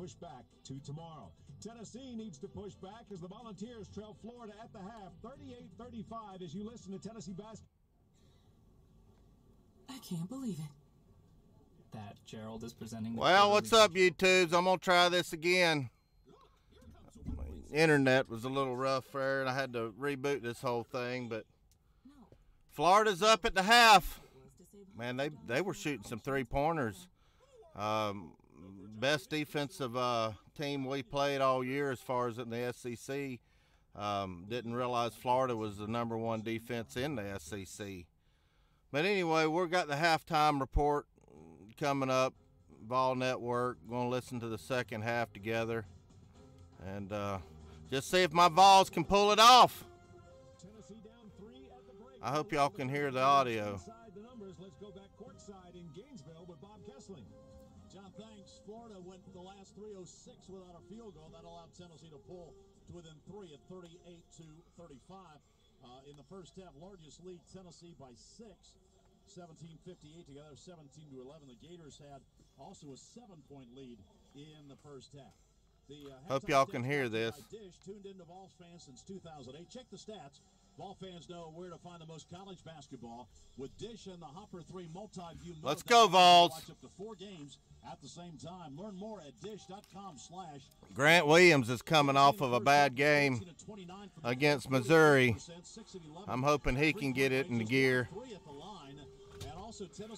push back to tomorrow. Tennessee needs to push back as the Volunteers trail Florida at the half, 38-35 as you listen to Tennessee basketball. I can't believe it. That Gerald is presenting. Well, what's up, YouTubes? I'm going to try this again. My internet was a little rough there, and I had to reboot this whole thing, but Florida's up at the half. Man, they were shooting some three-pointers. Best defensive team we played all year as far as in the SEC. Didn't realize Florida was the #1 defense in the SEC. But anyway, we've got the halftime report coming up. Vol Network. Going to listen to the second half together. And just see if my Vols can pull it off. I hope y'all can hear the audio. Let's go back courtside in Gainesville with Bob Kessling. John, thanks. Florida went the last 3:06 without a field goal. That allowed Tennessee to pull to within 3 at 38-35. In the first half, largest lead, Tennessee by 6. 17:58 together, 17-11. The Gators had also a 7-point lead in the first half. Hope y'all can hear this. Dish tuned into Vols fans since 2008. Check the stats. Vol fans know where to find the most college basketball with Dish and the Hopper 3 multi-view. Let's go, Vols. Watch up to 4 games at the same time. Learn more at dish.com/. Grant Williams is coming off of a bad game against Missouri. I'm hoping he can get it into gear.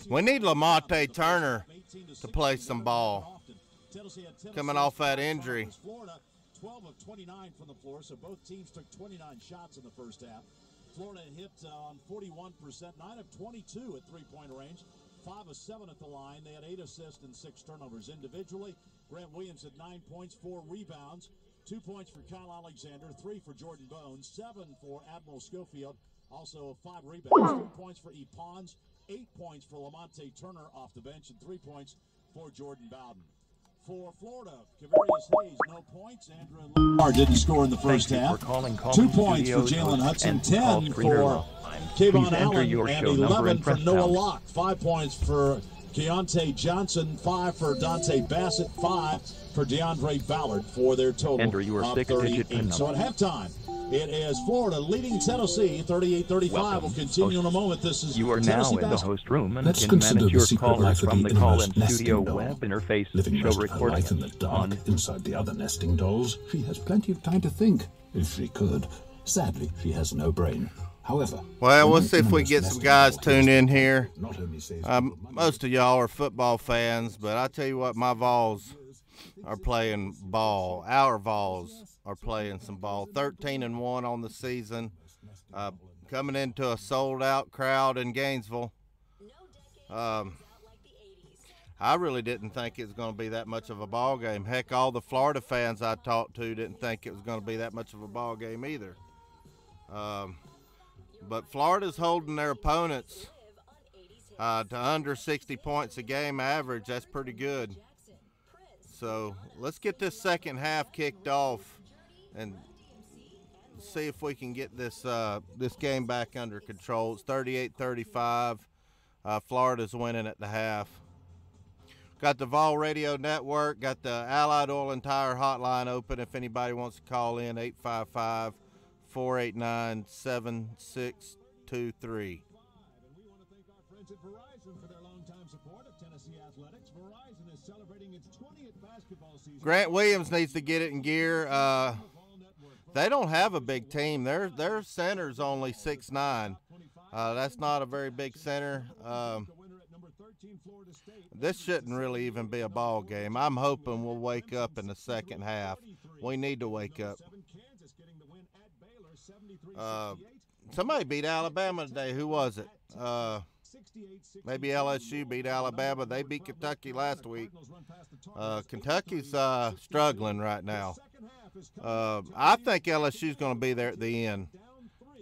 We need Lamonte Turner to play some ball. Coming off that injury. 12 of 29 from the floor, so both teams took 29 shots in the first half. Florida hit on 41%, 9 of 22 at three-point range, 5 of 7 at the line. They had 8 assists and 6 turnovers individually. Grant Williams had 9 points, 4 rebounds, 2 points for Kyle Alexander, 3 for Jordan Bones, 7 for Admiral Schofield, also 5 rebounds, 2 points for E. Pons, 8 points for Lamonte Turner off the bench, and 3 points for Jordan Bowden. For Florida, Kavarius Hayes, no points. Andrew Lamar didn't score in the first half. 2 points for Jalen Hudson, 10 for Kayvon Allen, and 11 for Noah Locke. 5 points for Keontae Johnson, 5 for Dante Bassett, 5 for DeAndre Ballard for their total of 38. So at halftime, it is Florida leading Tennessee 38-35. We'll continue in a moment. This is You are now Tennessee in the host room and Let's can consider manage the your secret callers life of from the the call-in innermost studio nesting doll. web interface. Living Show most of her recording life in the dark, inside the other nesting dolls, she has plenty of time to think, if she could. Sadly, she has no brain. However, well, we'll see if we get some guys tuned in here. Not only saves Most of y'all are football fans, but I tell you what, my Vols are playing ball. Our Vols are playing some ball. 13-1 on the season. Coming into a sold-out crowd in Gainesville. I really didn't think it was going to be that much of a ball game. Heck, all the Florida fans I talked to didn't think it was going to be that much of a ball game either. But Florida's holding their opponents to under 60 points a game average. That's pretty good. So let's get this second half kicked off and see if we can get this this game back under control. It's 38-35. Florida's winning at the half. Got the Vol Radio Network, got the Allied Oil and Tire hotline open if anybody wants to call in, 855-489-7623. Grant Williams needs to get it in gear. They don't have a big team. Their center's only 6'9". That's not a very big center. This shouldn't really even be a ball game. I'm hoping we'll wake up in the second half. We need to wake up. Somebody beat Alabama today. Who was it? Maybe LSU beat Alabama. They beat Kentucky last week. Kentucky's struggling right now. I think LSU's going to be there at the end.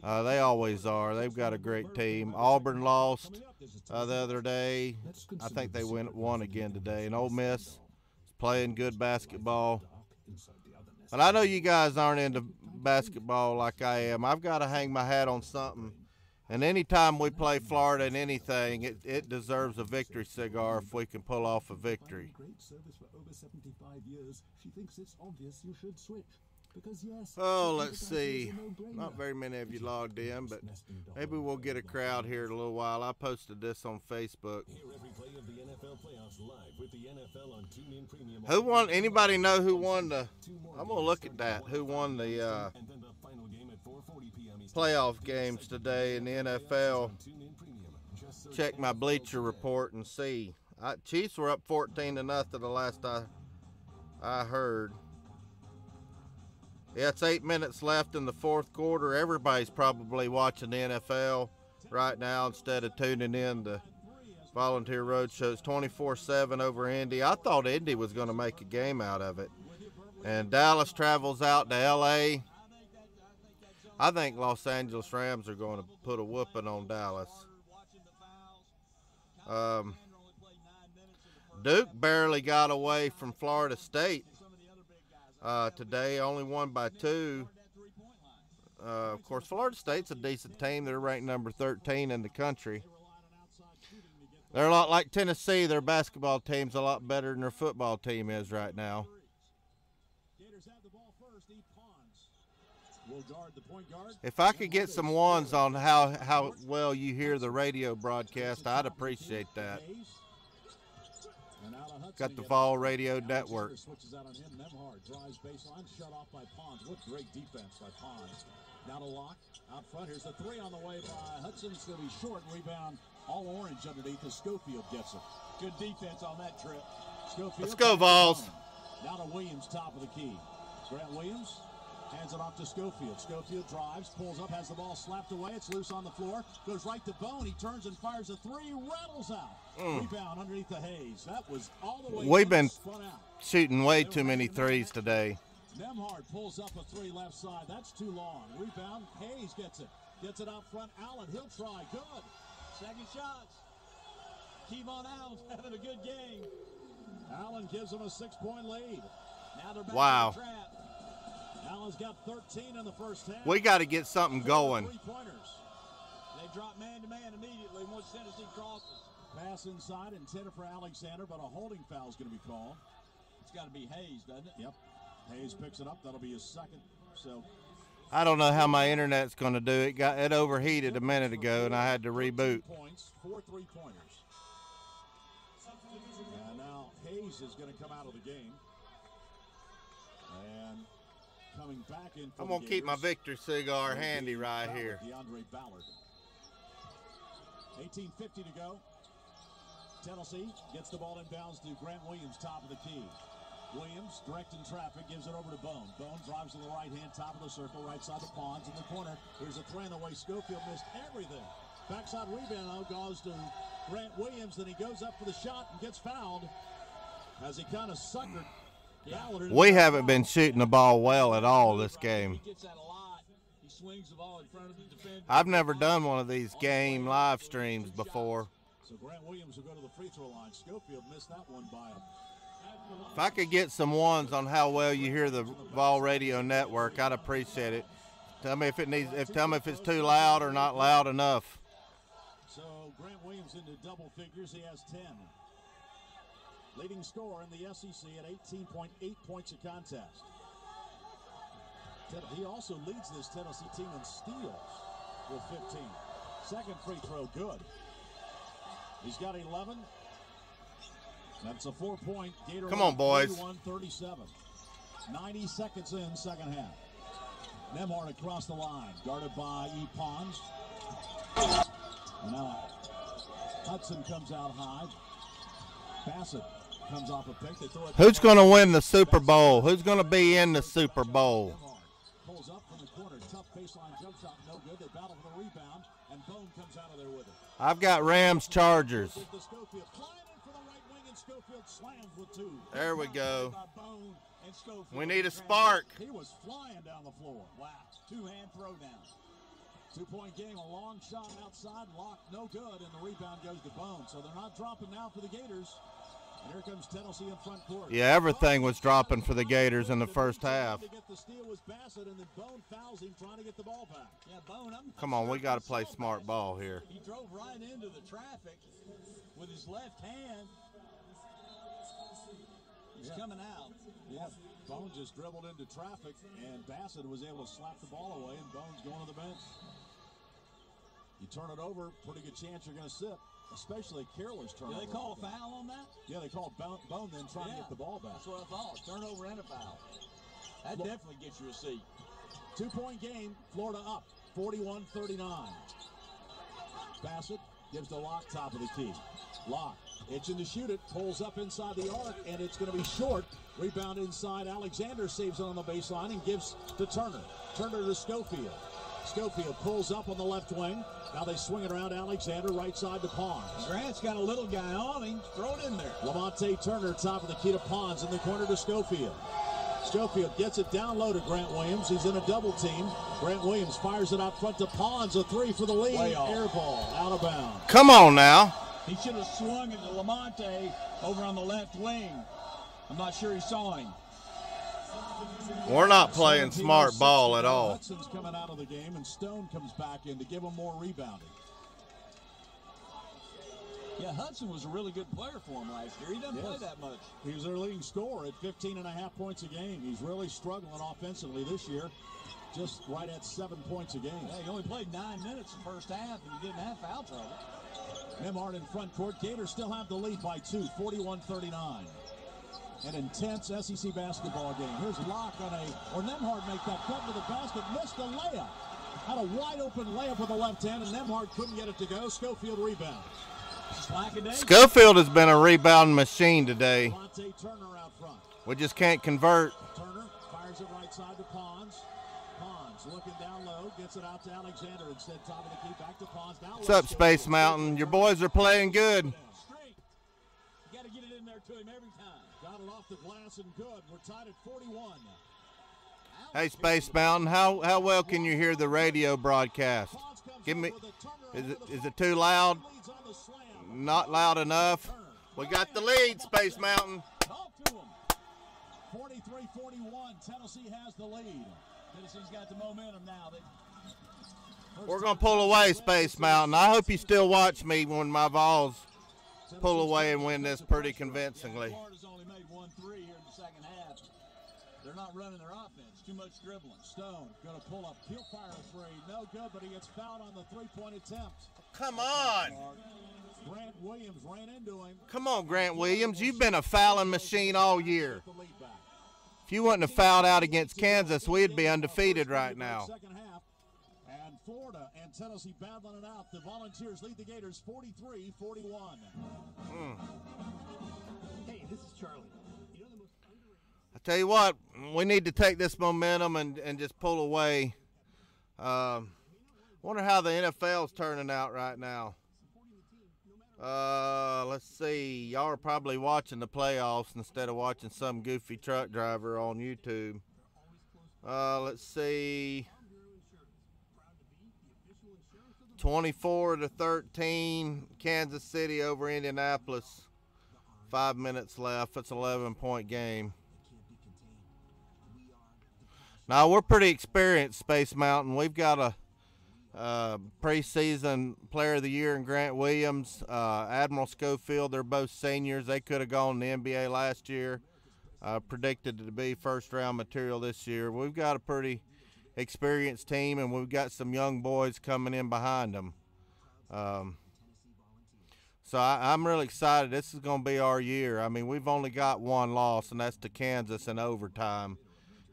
They always are. They've got a great team. Auburn lost the other day. I think they won again today. And Ole Miss is playing good basketball. But I know you guys aren't into basketball like I am. I've got to hang my hat on something. And anytime we play Florida in anything, it deserves a victory cigar if we can pull off a victory. Great service for over 75 years. She thinks it's obvious you should switch. Because yes, Oh, let's see. Not very many of you logged in, but maybe we'll get a crowd here in a little while. I posted this on Facebook. Who won? Anybody know who won the? I'm gonna look at that. Who won the playoff games today in the NFL? Check my Bleacher Report and see. Chiefs were up 14-0 the last I heard. Yeah, it's 8 minutes left in the fourth quarter. Everybody's probably watching the NFL right now instead of tuning in to Volunteer Roadshow. It's 24-7 over Indy. I thought Indy was going to make a game out of it. And Dallas travels out to L.A. I think Los Angeles Rams are going to put a whooping on Dallas. Duke barely got away from Florida State today, only won by 2. Of course, Florida State's a decent team. They're ranked number 13 in the country. They're a lot like Tennessee. Their basketball team's a lot better than their football team is right now. If I could get some ones on how well you hear the radio broadcast, I'd appreciate that. Got the Vol Radio Network. Switches out on him. Nemhard drives baseline, shut off by Pons. What great defense by Pons. Now to Locke out front. Here's the 3 on the way by Hudson. It's going to be short. Rebound all orange underneath as Schofield gets it. Good defense on that trip. Schofield. Let's go, Vols. Now to Williams, top of the key. Grant Williams hands it off to Schofield. Schofield drives, pulls up, has the ball slapped away. It's loose on the floor. Goes right to Bone. He turns and fires a 3. Rattles out. Rebound underneath the Hayes. That was all the way. We've been spun out. shooting way too many threes today. Nemhard pulls up a 3 left side. That's too long. Rebound. Hayes gets it. Gets it out front. Allen, he'll try. Good. Second shots. Kevon Allen having a good game. Allen gives him a 6-point lead. Now they're back wow. to the trap. Allen's got 13 in the first half. We got to get something going. 3-pointers. They drop man-to-man immediately once Tennessee crosses. Pass inside intended for Alexander, but a holding foul is going to be called. It's got to be Hayes, doesn't it? Yep. Hayes picks it up. That'll be his second. So I don't know how my internet's going to do it. It overheated a minute ago, and I had to reboot. 4 3-pointers. And now Hayes is going to come out of the game. And coming back in. I'm going to keep my victory cigar handy right here. DeAndre Ballard. 18:50 to go. Tennessee gets the ball inbounds to Grant Williams, top of the key. Williams, directing traffic, gives it over to Bone. Bone drives to the right hand, top of the circle, right side of Pons in the corner. Here's a 3 in the way. Schofield missed everything. Backside rebound now goes to Grant Williams, then he goes up for the shot and gets fouled as he kind of suckered Ballard. We haven't been shooting the ball well at all this game. He gets that a lot. He swings the ball in front of the defender. I've never done one of these game live streams before. So Grant Williams will go to the free throw line. Schofield missed that one by him. If I could get some ones on how well you hear the Vol Radio Network, I'd appreciate it. Tell me if tell me if it's too loud or not loud enough. So Grant Williams into double figures. He has 10. Leading scorer in the SEC at 18.8 points a contest. He also leads this Tennessee team in steals with 15. Second free throw, good. He's got 11. That's a 4-point Gator. Come on, boys. 31-37. 90 seconds in, second half. Nemhard across the line, guarded by E. Pons. And now Hudson comes out high. Bassett comes off a pick. They throw it. Who's going to win the Super Bowl? Who's going to be in the Super Bowl? Pulls up from the corner. Tough baseline jump shot, no good. They battle for the rebound, and Bone comes out of there with it. I've got Rams Chargers. There we go. We need a spark. He was flying down the floor. Wow. 2-hand throw down. 2-point game, a long shot outside, locked, no good, and the rebound goes to Bone. So they're not dropping now for the Gators. And here comes Tennessee in front court. Yeah, everything was dropping for the Gators in the first half. To get the steal was Bassett, and then Bone fouls him trying to get the ball back. Yeah, Bone. Come on, we got to play smart ball here. He drove right into the traffic with his left hand. He's coming out. Yeah, Bone just dribbled into traffic, and Bassett was able to slap the ball away, and Bone's going to the bench. You turn it over, pretty good chance you're going to sit, especially a careless turnover. Did they call a foul on that? Yeah, they called Bone then trying to get the ball back. That's what I thought. Turnover and a foul. That definitely gets you a seat. 2-point game, Florida up, 41-39. Bassett gives to Locke top of the key. Locke itching to shoot it, pulls up inside the arc, and it's going to be short. Rebound inside. Alexander saves it on the baseline and gives to Turner. Turner to Schofield. Schofield pulls up on the left wing. Now they swing it around Alexander, right side to Pons. Grant's got a little guy on him. Throw it in there. Lamonte Turner, top of the key to Pons, in the corner to Schofield. Schofield gets it down low to Grant Williams. He's in a double team. Grant Williams fires it out front to Pons. A three for the lead. Air ball, out of bounds. Come on now. He should have swung it to Lamonte over on the left wing. I'm not sure he saw him. We're not playing smart ball at all. Hudson's coming out of the game, and Stone comes back in to give him more rebounding. Yeah, Hudson was a really good player for him last year. He doesn't play that much. He was their leading scorer at 15.5 points a game. He's really struggling offensively this year, just right at 7 points a game. Yeah, he only played 9 minutes the first half, and he didn't have foul trouble. Nembhard in front court. Gators still have the lead by 2, 41-39. An intense SEC basketball game. Here's Locke or Nembhard make that cut to the basket, missed the layup. Had a wide open layup with the left hand, and Nembhard couldn't get it to go. Schofield rebound. Schofield has been a rebound machine today. Monte Turner out front. We just can't convert. Turner fires it right side to Pons. Pons looking down low, gets it out to Alexander instead. Top of the key, back to Pons. What's up, Space Mountain? Your boys are playing good. Straight. You got to get it in there to him every time. Got it off the glass and good. We're tied at 41. Hey, Space Mountain, how well can you hear the radio broadcast? Give me, is it too loud? Not loud enough. We got the lead, Space Mountain. Talk to him. 43-41. Tennessee has the lead. Tennessee's got the momentum now. We're going to pull away, Space Mountain. I hope you still watch me when my Vols pull away and win this pretty convincingly. Florida's only made 1 3 here in the second half. They're not running their offense. Too much dribbling. Stone going to pull up. He'll fire a three. No good, but he gets fouled on the three-point attempt. Come on. Grant Williams ran into him. Come on, Grant Williams. You've been a fouling machine all year. If you wouldn't have fouled out against Kansas, we'd be undefeated right now. Second half, and Florida and Tennessee battling it out. The Volunteers lead the Gators 43-41. Hey, this is Charlie. I tell you what, we need to take this momentum and just pull away. Wonder how the NFL's turning out right now. Let's see. Y'all are probably watching the playoffs instead of watching some goofy truck driver on YouTube. Let's see. 24-13, Kansas City over Indianapolis. 5 minutes left. It's an 11-point game. Now, we're pretty experienced, Space Mountain. We've got a preseason player of the year in Grant Williams, Admiral Schofield. They're both seniors. They could have gone to the NBA last year. Predicted to be first-round material this year. We've got a pretty experienced team, and we've got some young boys coming in behind them. So I'm really excited. This is going to be our year. I mean, we've only got one loss, and that's to Kansas in overtime.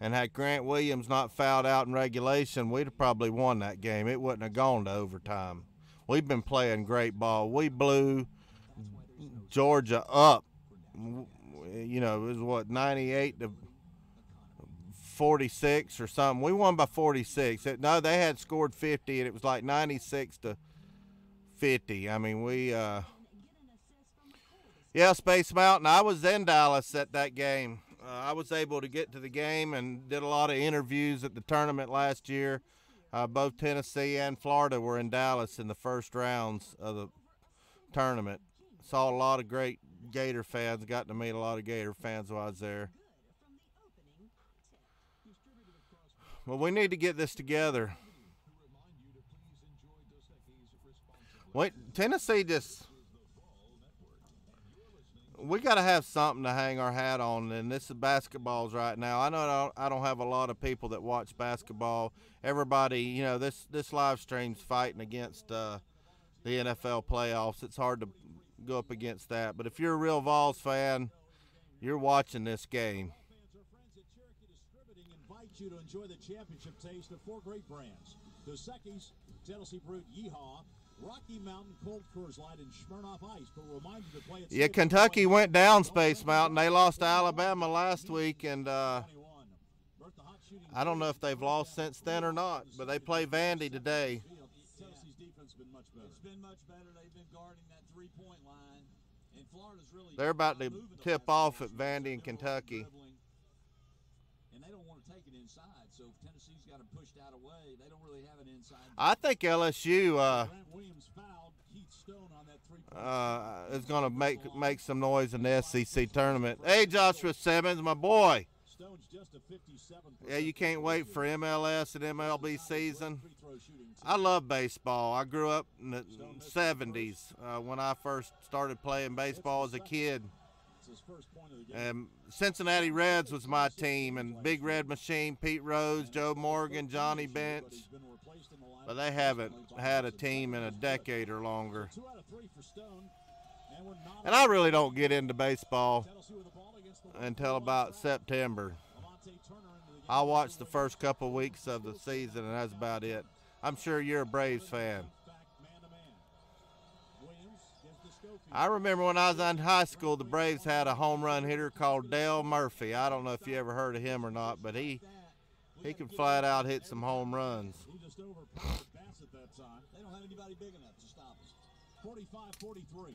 And had Grant Williams not fouled out in regulation, we'd have probably won that game. It wouldn't have gone to overtime. We've been playing great ball. We blew Georgia up. You know, it was what, 98-46 or something. We won by 46. No, they had scored 50, and it was like 96-50. I mean, yeah, Space Mountain. I was in Dallas at that game. I was able to get to the game and did a lot of interviews at the tournament last year. Both Tennessee and Florida were in Dallas in the first rounds of the tournament. Saw a lot of great Gator fans. Got to meet a lot of Gator fans while I was there. Well, we need to get this together. Wait, Tennessee just... We got to have something to hang our hat on, and this is basketballs right now. I know I don't have a lot of people that watch basketball. Everybody, you know, this live stream's fighting against the NFL playoffs. It's hard to go up against that. But if you're a real Vols fan, you're watching this game. You to enjoy the championship taste of 4 great brands: Dos Equis, Tennessee Brute, Yeehaw, Rocky Mountain, Cold Coors Light, and Smirnoff Ice. But remind you to play it. Yeah, Kentucky went down Space Mountain. They lost to Alabama last week, and I don't know if they've lost since then or not. But they play Vandy today. Tennessee's defense has been much better. It's been much better. They've been guarding that 3-point line, and Florida's really. They're about to tip off at Vandy and Kentucky. And they don't want to take it inside, so if Tennessee's got them pushed out of way, they don't really have an inside. I think LSU is going to make some noise in the SEC tournament. Hey, Joshua Simmons, my boy. Yeah, you can't wait for MLS and MLB season. I love baseball. I grew up in the 70s when I first started playing baseball as a kid. And Cincinnati Reds was my team, and Big Red Machine, Pete Rose, Joe Morgan, Johnny Bench. But they haven't had a team in a decade or longer. And I really don't get into baseball until about September. I'll watch the first couple weeks of the season, and that's about it. I'm sure you're a Braves fan. I remember when I was in high school, the Braves had a home run hitter called Dale Murphy. I don't know if you ever heard of him or not, but he can flat out hit some home runs. They don't have anybody big enough to stop us. 45-43.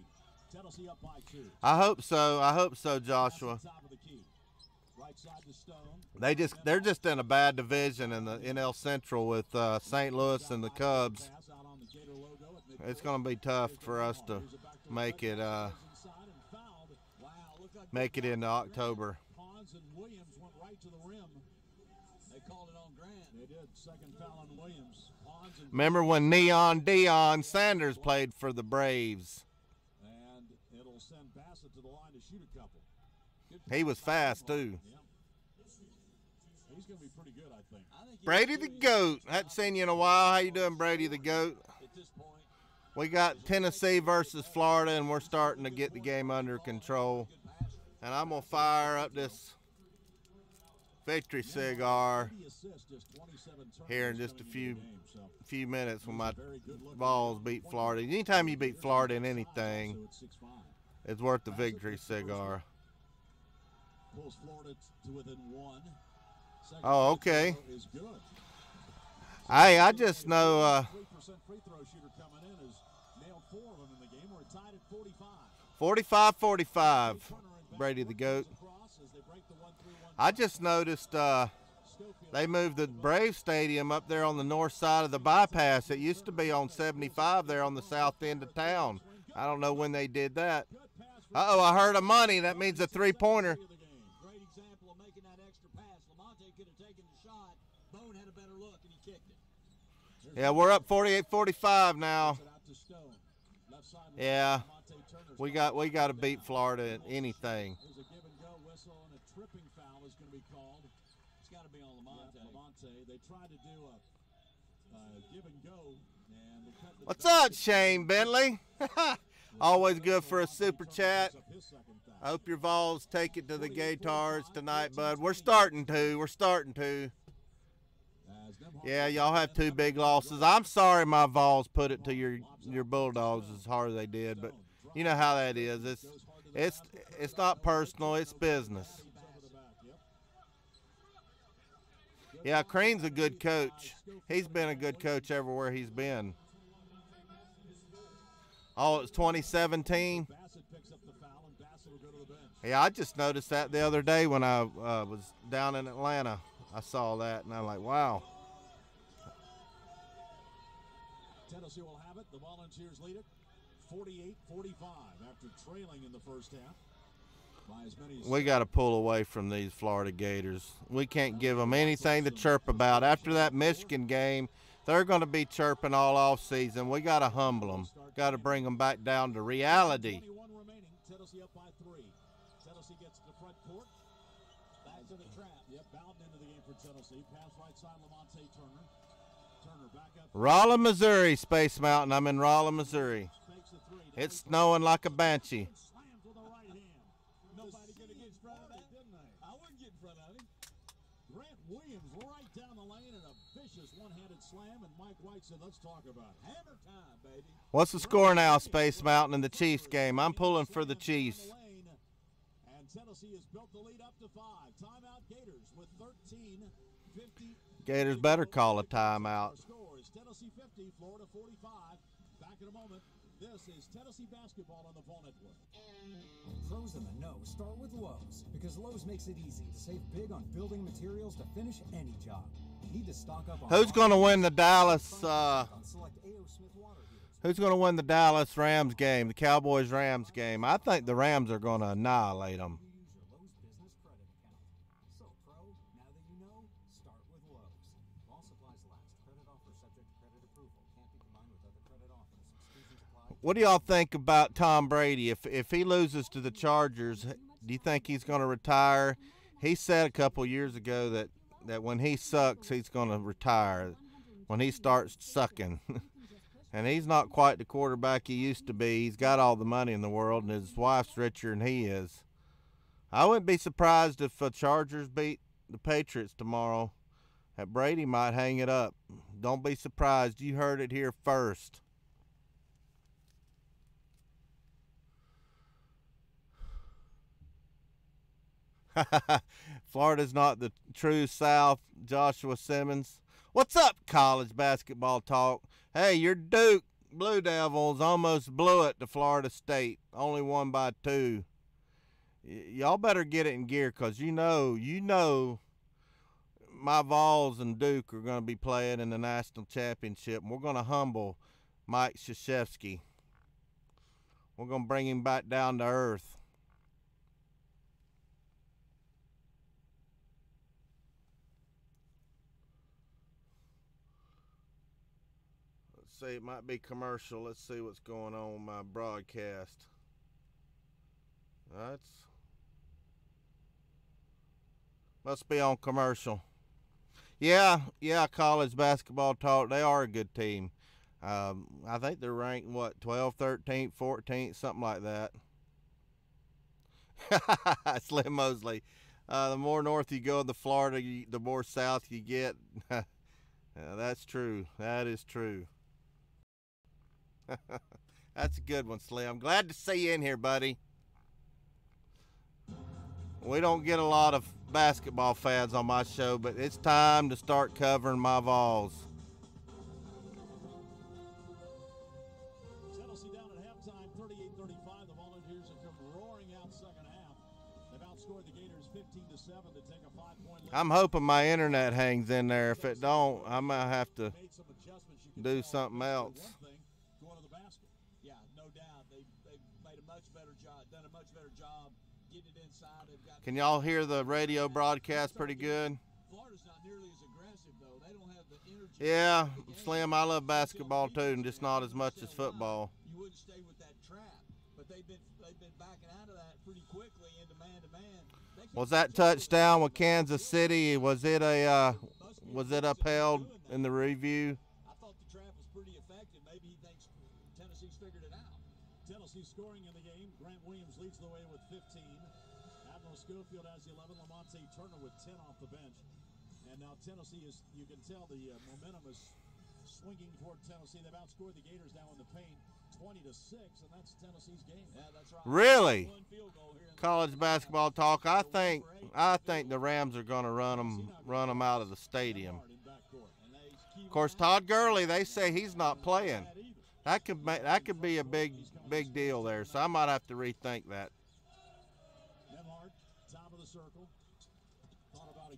Tennessee up by 2. I hope so. I hope so, Joshua. They're just in a bad division in the NL Central with St. Louis and the Cubs. It's going to be tough for us to make it into October. Remember when Neon Deion Sanders played for the Braves? And it'll send Bassett to the line to shoot a couple. He was fast too. He's going to be pretty good, I think. Brady the GOAT. I haven't seen you in a while. How you doing, Brady the GOAT? We got Tennessee versus Florida, and we're starting to get the game under control. And I'm going to fire up this victory cigar here in just a few minutes when my Vols beat Florida. Anytime you beat Florida in anything, it's worth the victory cigar. Oh, okay. Hey, I just know 45-45, Brady the GOAT. I just noticed they moved the Braves Stadium up there on the north side of the bypass. It used to be on 75 there on the south end of town. I don't know when they did that. Uh-oh, I heard a money. That means a three-pointer. Great example of making that extra pass. Lamonte could have taken the shot. Bone had a better look, and he kicked it. Yeah, we're up 48-45 now. Yeah, we got to beat Florida at anything. There's a give and go whistle, and a tripping foul is going to be called. It's got to be on Lamonte. They tried to do a give and go. And they cut the What's up, Shane Bentley? Always good for a super chat. I hope your Vols take it to the Gators tonight, bud. We're starting to. Yeah, y'all have 2 big losses. I'm sorry my Vols put it to your Bulldogs as hard as they did, but you know how that is. It's not personal, it's business. Yeah, Crean's a good coach. He's been a good coach everywhere he's been. Oh, it's 2017. Yeah, I just noticed that the other day when I was down in Atlanta. I saw that, and I'm like, wow. Tennessee will have it. The Volunteers lead it 48-45 after trailing in the first half. By as many as We got to pull away from these Florida Gators. We can't give them anything to chirp about. After that Michigan game, they're going to be chirping all off season. We got to humble them. Got to bring them back down to reality. 21 remaining. Tennessee up by 3. Tennessee gets to the front court. Back to the trap. Yep, Bowden into the game for Tennessee. Pass right side, Lamonte Turner. Turner back up. Rolla, Missouri, Space Mountain. I'm in Rolla, Missouri. It's snowing like a banshee. Slams with the right hand. Nobody could have get in front of that, didn't they? I wouldn't get in front of him. Grant Williams right down the lane and a vicious one-handed slam. And Mike White said, let's talk about it. Hammer time, baby. What's the score now, Space Mountain, in the Chiefs game? I'm pulling for the Chiefs. And Tennessee has built the lead up to 5. Timeout Gators with 13:50. Gators better call a timeout. Score is Tennessee 50, Florida 45. Back in a moment. This is Tennessee basketball on the Vol Network. Pros in the know start with Lowe's, because Lowe's makes it easy to save big on building materials to finish any job. Need to stock up on. Who's going to win the Dallas? Who's going to win the Dallas Rams game? The Cowboys Rams game? I think the Rams are going to annihilate them. So, Pro, now that you know, start with Lowe's. All supplies last. Credit offer subject to credit approval. Can't be combined with other credit offers. Exclusions apply. What do y'all think about Tom Brady? If he loses to the Chargers, do you think he's going to retire? He said a couple years ago that when he sucks, he's going to retire. When he starts sucking. And he's not quite the quarterback he used to be. He's got all the money in the world, and his wife's richer than he is. I wouldn't be surprised if the Chargers beat the Patriots tomorrow. That Brady might hang it up. Don't be surprised. You heard it here first. Florida's not the true South. Joshua Simmons. What's up, college basketball talk? Hey, your Duke Blue Devils almost blew it to Florida State. Only won by 2. Y'all better get it in gear, because you know my Vols and Duke are going to be playing in the national championship. And we're going to humble Mike Krzyzewski. We're going to bring him back down to earth. See, it might be commercial. Let's see what's going on with my broadcast. Must be on commercial. Yeah, college basketball talk. They are a good team. I think they're ranked, 12th, 13th, 14th, something like that. Slim Mosley. The more north you go to Florida, the more south you get. That's true. That is true. That's a good one, Slim. Glad to see you in here, buddy. We don't get a lot of basketball fans on my show, but it's time to start covering my Vols. Tennessee down at halftime, 38-35. The Volunteers have come roaring out second half. They've outscored the Gators 15-7 to take a 5-point lead. I'm hoping my internet hangs in there. If it don't, I might have to do something else. Going to the basket. Yeah, no doubt. They've made a much better job, done a much better job getting it inside. They've got. Can y'all hear the radio broadcast pretty good? Florida's not nearly as aggressive, though. They don't have the energy. Yeah, Slim, I love basketball too, and just not as much as football. You wouldn't stay with that trap, but they've been backing out of that pretty quickly into man-to-man. Was that touchdown with Kansas City? Was it upheld in the review? I thought the trap was pretty effective. Maybe he thinks Tennessee's figured it out. Tennessee scoring in the game. Grant Williams leads the way with 15. Admiral Schofield has 11. Lamonte Turner with 10 off the bench. And now Tennessee is, you can tell the momentum is swinging toward Tennessee. They've outscored the Gators now in the paint 20-6, and that's Tennessee's game. Yeah, that's right. Really? College basketball talk. I think the Rams are going to run them out of the stadium. Of course, Todd Gurley, they say he's not playing. That could be a big deal there. So I might have to rethink that. Nemhard, top of the circle. Thought about a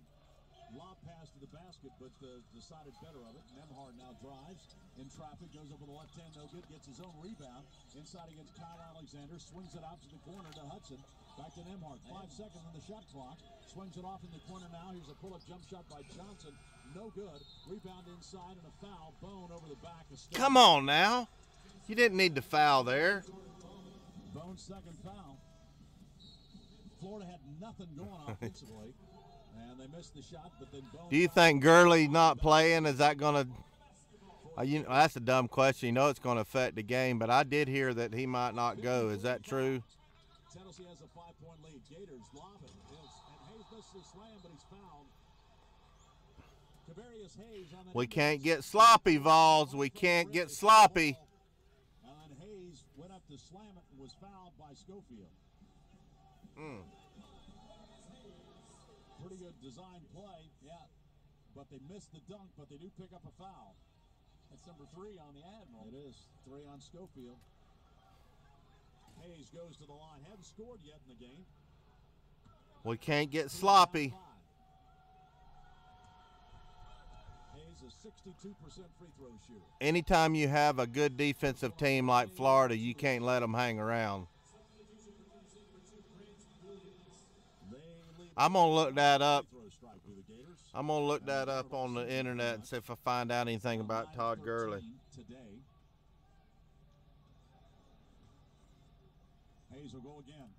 lob drop pass to the basket, but decided better of it. Nembhard now drives in traffic, goes over the left hand, no good, gets his own rebound. Inside against Kyle Alexander, swings it out to the corner to Hudson. Back to Nembhard, 5 seconds on the shot clock. Swings it off in the corner now. Here's a pull-up jump shot by Johnson. No good. Rebound inside and a foul. Bone over the back. Come on now. You didn't need to foul there. Bone's second foul. Florida had nothing going offensively, and they missed the shot, but then Bone. Do you think Gurley not playing, is that going to that's a dumb question. You know it's going to affect the game, but I did hear that he might not go. Is that true? Tennessee has a 5-point lead. Gators lob it. And Hayes misses the slam, but he's fouled. Kavarius Hayes on the We can't get sloppy, Vols. We can't get sloppy. And Hayes went up to slam it and was fouled by Schofield. Pretty good design play, yeah. But they missed the dunk, but they do pick up a foul. That's number 3 on the Admiral. It is 3 on Schofield. Hayes goes to the line. Hadn't scored yet in the game. We can't get sloppy. Hayes is 62% free throw shooter. Anytime you have a good defensive team like Florida, you can't let them hang around. I'm going to look that up. I'm going to look that up on the internet and see if I find out anything about Todd Gurley. Today. Hayes will go again.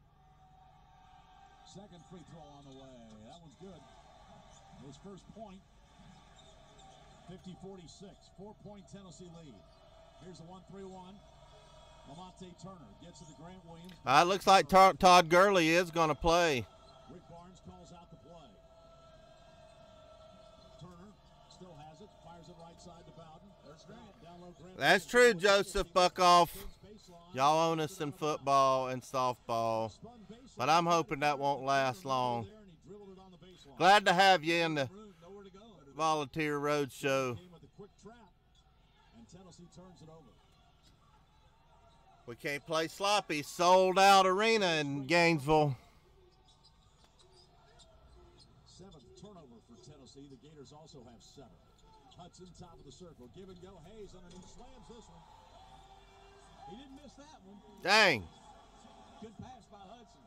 Second free throw on the way. That one's good. His first point. 50-46. 4-point Tennessee lead. Here's the 1-3-1. Lamonte Turner gets to the Grant Williams. It looks like Todd Gurley is going to play. Rick Barnes calls out the play. Turner still has it. Fires it right side to Bowden. There's Grant. Down low, Grant. That's true, Joseph Buckoff. Y'all own us in football and softball, but I'm hoping that won't last long. Glad to have you in the Volunteer Roadshow. We can't play sloppy. Sold out arena in Gainesville. 7th turnover for Tennessee. The Gators also have 7. Hudson, top of the circle. Give and go. Hayes underneath. Slams this one. He didn't miss that one. Dang. Good pass by Hudson.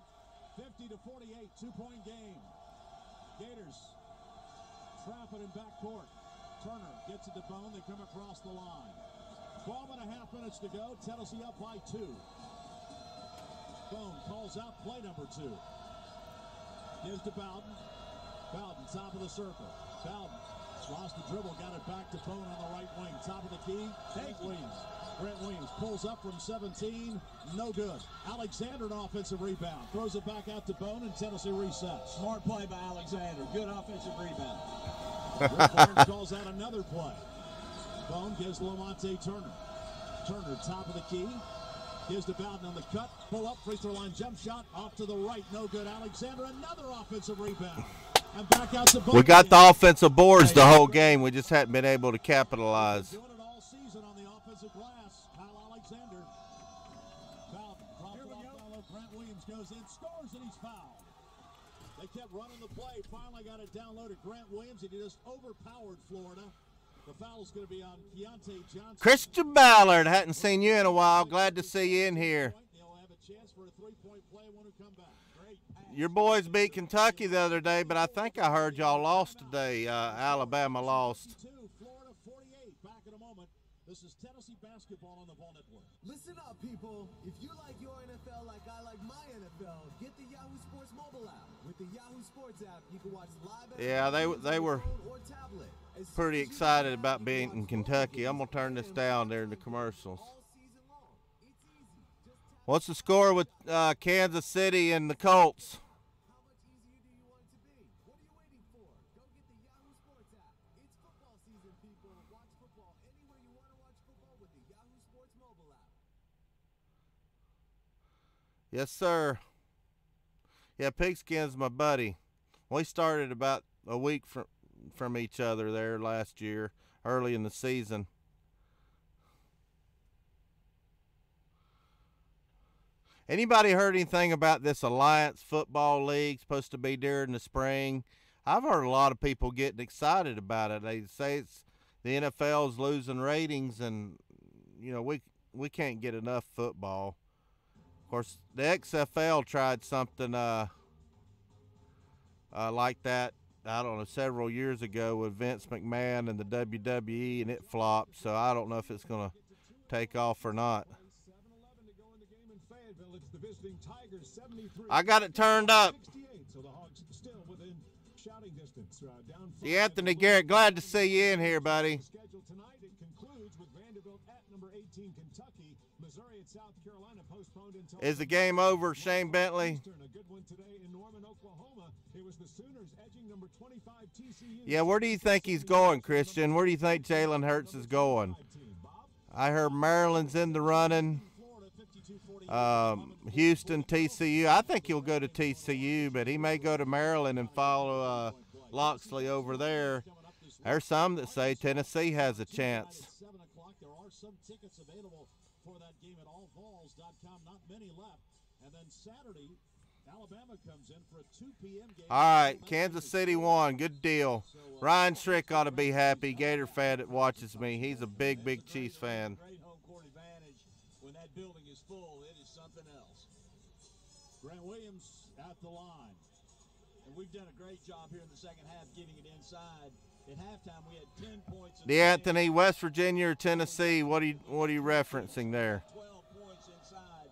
50-48, 2-point game. Gators trap it in backcourt. Turner gets it to Bone. They come across the line. 12.5 minutes to go. Tennessee up by 2. Bone calls out play number 2. Gives to Bowden. Bowden, top of the circle. Bowden lost the dribble, got it back to Bone on the right wing. Top of the key, Williams. Grant Williams pulls up from 17. No good. Alexander, an offensive rebound. Throws it back out to Bone, and Tennessee resets. Smart play by Alexander. Good offensive rebound. Rick Barnes calls out another play. Bone gives Lamonte Turner. Turner, top of the key. Gives to Bowden on the cut. Pull up, free throw line jump shot. Off to the right, no good. Alexander, another offensive rebound. And back out to Bone. We got the offensive boards the whole game. We just hadn't been able to capitalize. Doing it all season on the offensive glass. Kyle Alexander. Bowden drops it off down low. Grant Williams goes in, scores, and he's fouled. They kept running the play. Finally got it down low to Grant Williams. He just overpowered Florida. The foul's going to be on Keontae Johnson. Christian Ballard, hadn't seen you in a while. Glad to see you in here. They'll have a chance for a 3-point play when we come back. Great pass. Your boys beat Kentucky the other day, but I think I heard y'all lost today. Alabama lost. Florida 48. Back in a moment. This is Tennessee basketball on the Vol Network. Listen up, people. If you like your NFL like I like my NFL, get the Yahoo Sports mobile app. With the Yahoo Sports app, you can watch live. Yeah, they were pretty excited about being in Kentucky. I'm going to turn this down there in the commercials. What's the score with Kansas City and the Colts? How much easier do you want it to be? What are you waiting for? Go get the Yahoo Sports app. It's football season, people. Watch football anywhere you want to watch football with the Yahoo Sports mobile app. Yes, sir. Yeah, Pigskin's my buddy. We started about a week from each other there last year, early in the season. Anybody heard anything about this Alliance Football League supposed to be during the spring? I've heard a lot of people getting excited about it. They say it's the NFL's losing ratings, and you know we can't get enough football. Of course, the XFL tried something like that, I don't know, several years ago with Vince McMahon and the WWE, and it flopped. So I don't know if it's going to take off or not. I got it turned up. Anthony Garrett, glad to see you in here, buddy. Is the game over, Shane Bentley? Yeah, where do you think he's going, Christian? Where do you think Jalen Hurts is going? I heard Maryland's in the running. Houston, TCU. I think he'll go to TCU, but he may go to Maryland and follow Loxley over there. There's some that say Tennessee has a chance. 7 o'clock. There are some tickets available for that game at allvols.com. Not many left. And then Saturday, Alabama comes in for a 2 p.m. game. All right, Kansas City won. Good deal. Ryan Schrick ought to be happy. Gator fan that watches me. He's a big, big Chiefs fan. Great home court advantage. When that building is full, it is something else. Grant Williams at the line. And we've done a great job here in the second half getting it inside. At halftime, we had 10 points. DeAnthony, West Virginia or Tennessee? What are you referencing there? 12 points inside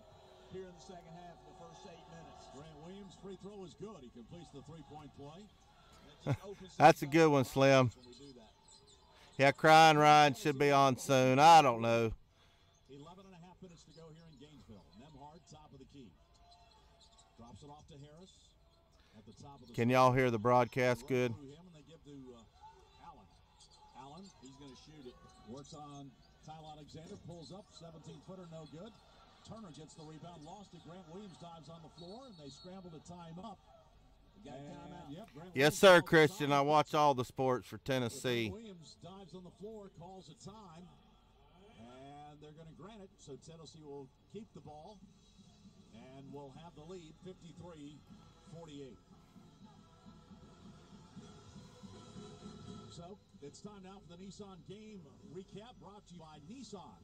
here in the second half of the first 8 minutes. Grant Williams' free throw is good. He completes the three-point play. That's a good one, Slim. Yeah, Crying Ryan should be on soon. I don't know. 11 and a half minutes to go here in Gainesville. Nemhard, top of the key. Drops it off to Harris at the top of the. Can y'all hear the broadcast good? Allen, he's going to shoot it. Works on Tyler Alexander, pulls up, 17-footer, no good. Turner gets the rebound, lost it. Grant Williams dives on the floor, and they scramble to tie him up. Got timeout. Yep, yes, sir, Christian. I watch all the sports for Tennessee. Williams dives on the floor, calls a time, and they're going to grant it. So Tennessee will keep the ball, and will have the lead, 53-48. So it's time now for the Nissan game recap, brought to you by Nissan.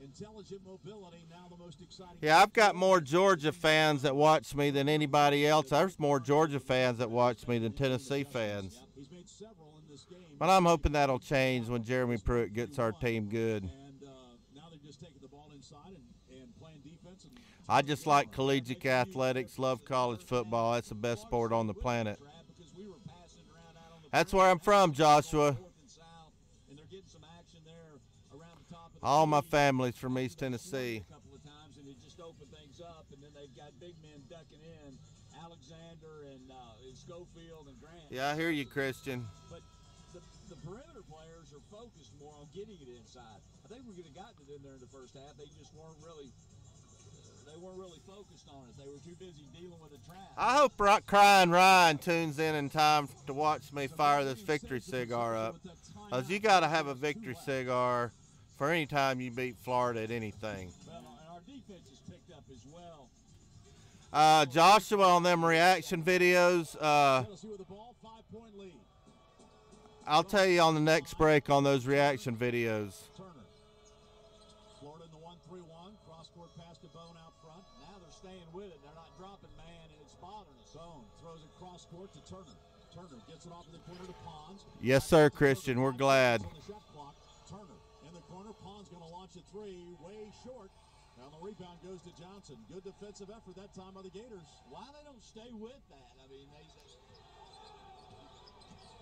Intelligent mobility, now the most exciting. Yeah, I've got more Georgia fans that watch me than anybody else. There's more Georgia fans that watch me than Tennessee fans. He's made several in this game. But I'm hoping that'll change when Jeremy Pruitt gets our team good. And now they're just taking the ball inside and playing defense. And I just like collegiate athletics, love college football. That's the best sport on the planet. That's where I'm from, Joshua. All my family's from East Tennessee. A couple of times, and it just opened things up, and then they've got big men ducking in, Alexander and Schofield and Grant. Yeah, I hear you, Christian. But the perimeter players are focused more on getting it inside. I think we could have gotten it in there in the first half. They just weren't really focused on it. They were too busy dealing with the trap. I hope Crying Ryan tunes in time to watch me fire this victory cigar up. Because you got to have a victory cigar for any time you beat Florida at anything. Well, and our defense has picked up as well. Joshua, on them reaction videos, I'll tell you on the next break on those reaction videos. Florida in the 1-3-1, cross-court pass to Bone out front. Now they're staying with it. They're not dropping man, and it's bothering us. Bone throws it cross-court to Turner. Turner gets it off in the corner to Pons. Yes, sir, Christian. We're glad. Turner in the corner. Pons going to launch a three, way short. Now the rebound goes to Johnson. Good defensive effort that time by the Gators. Why they don't stay with that? I mean,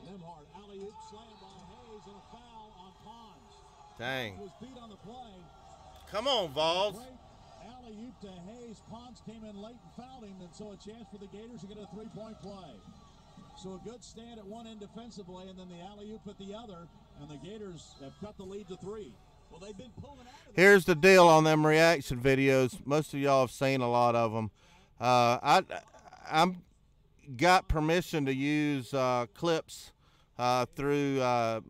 Nemhard, alley-oop, slam by Hayes, and a foul on Pons. Dang. Was beat on the play. Come on, Vols. Great alley-oop to Hayes. Pons came in late and fouled him, and so a chance for the Gators to get a three-point play. So a good stand at one end defensively, and then the alley-oop at the other, and the Gators have cut the lead to 3. Well, they've been pulling out of Here's the deal on them reaction videos. Most of y'all have seen a lot of them. I'm got permission to use clips through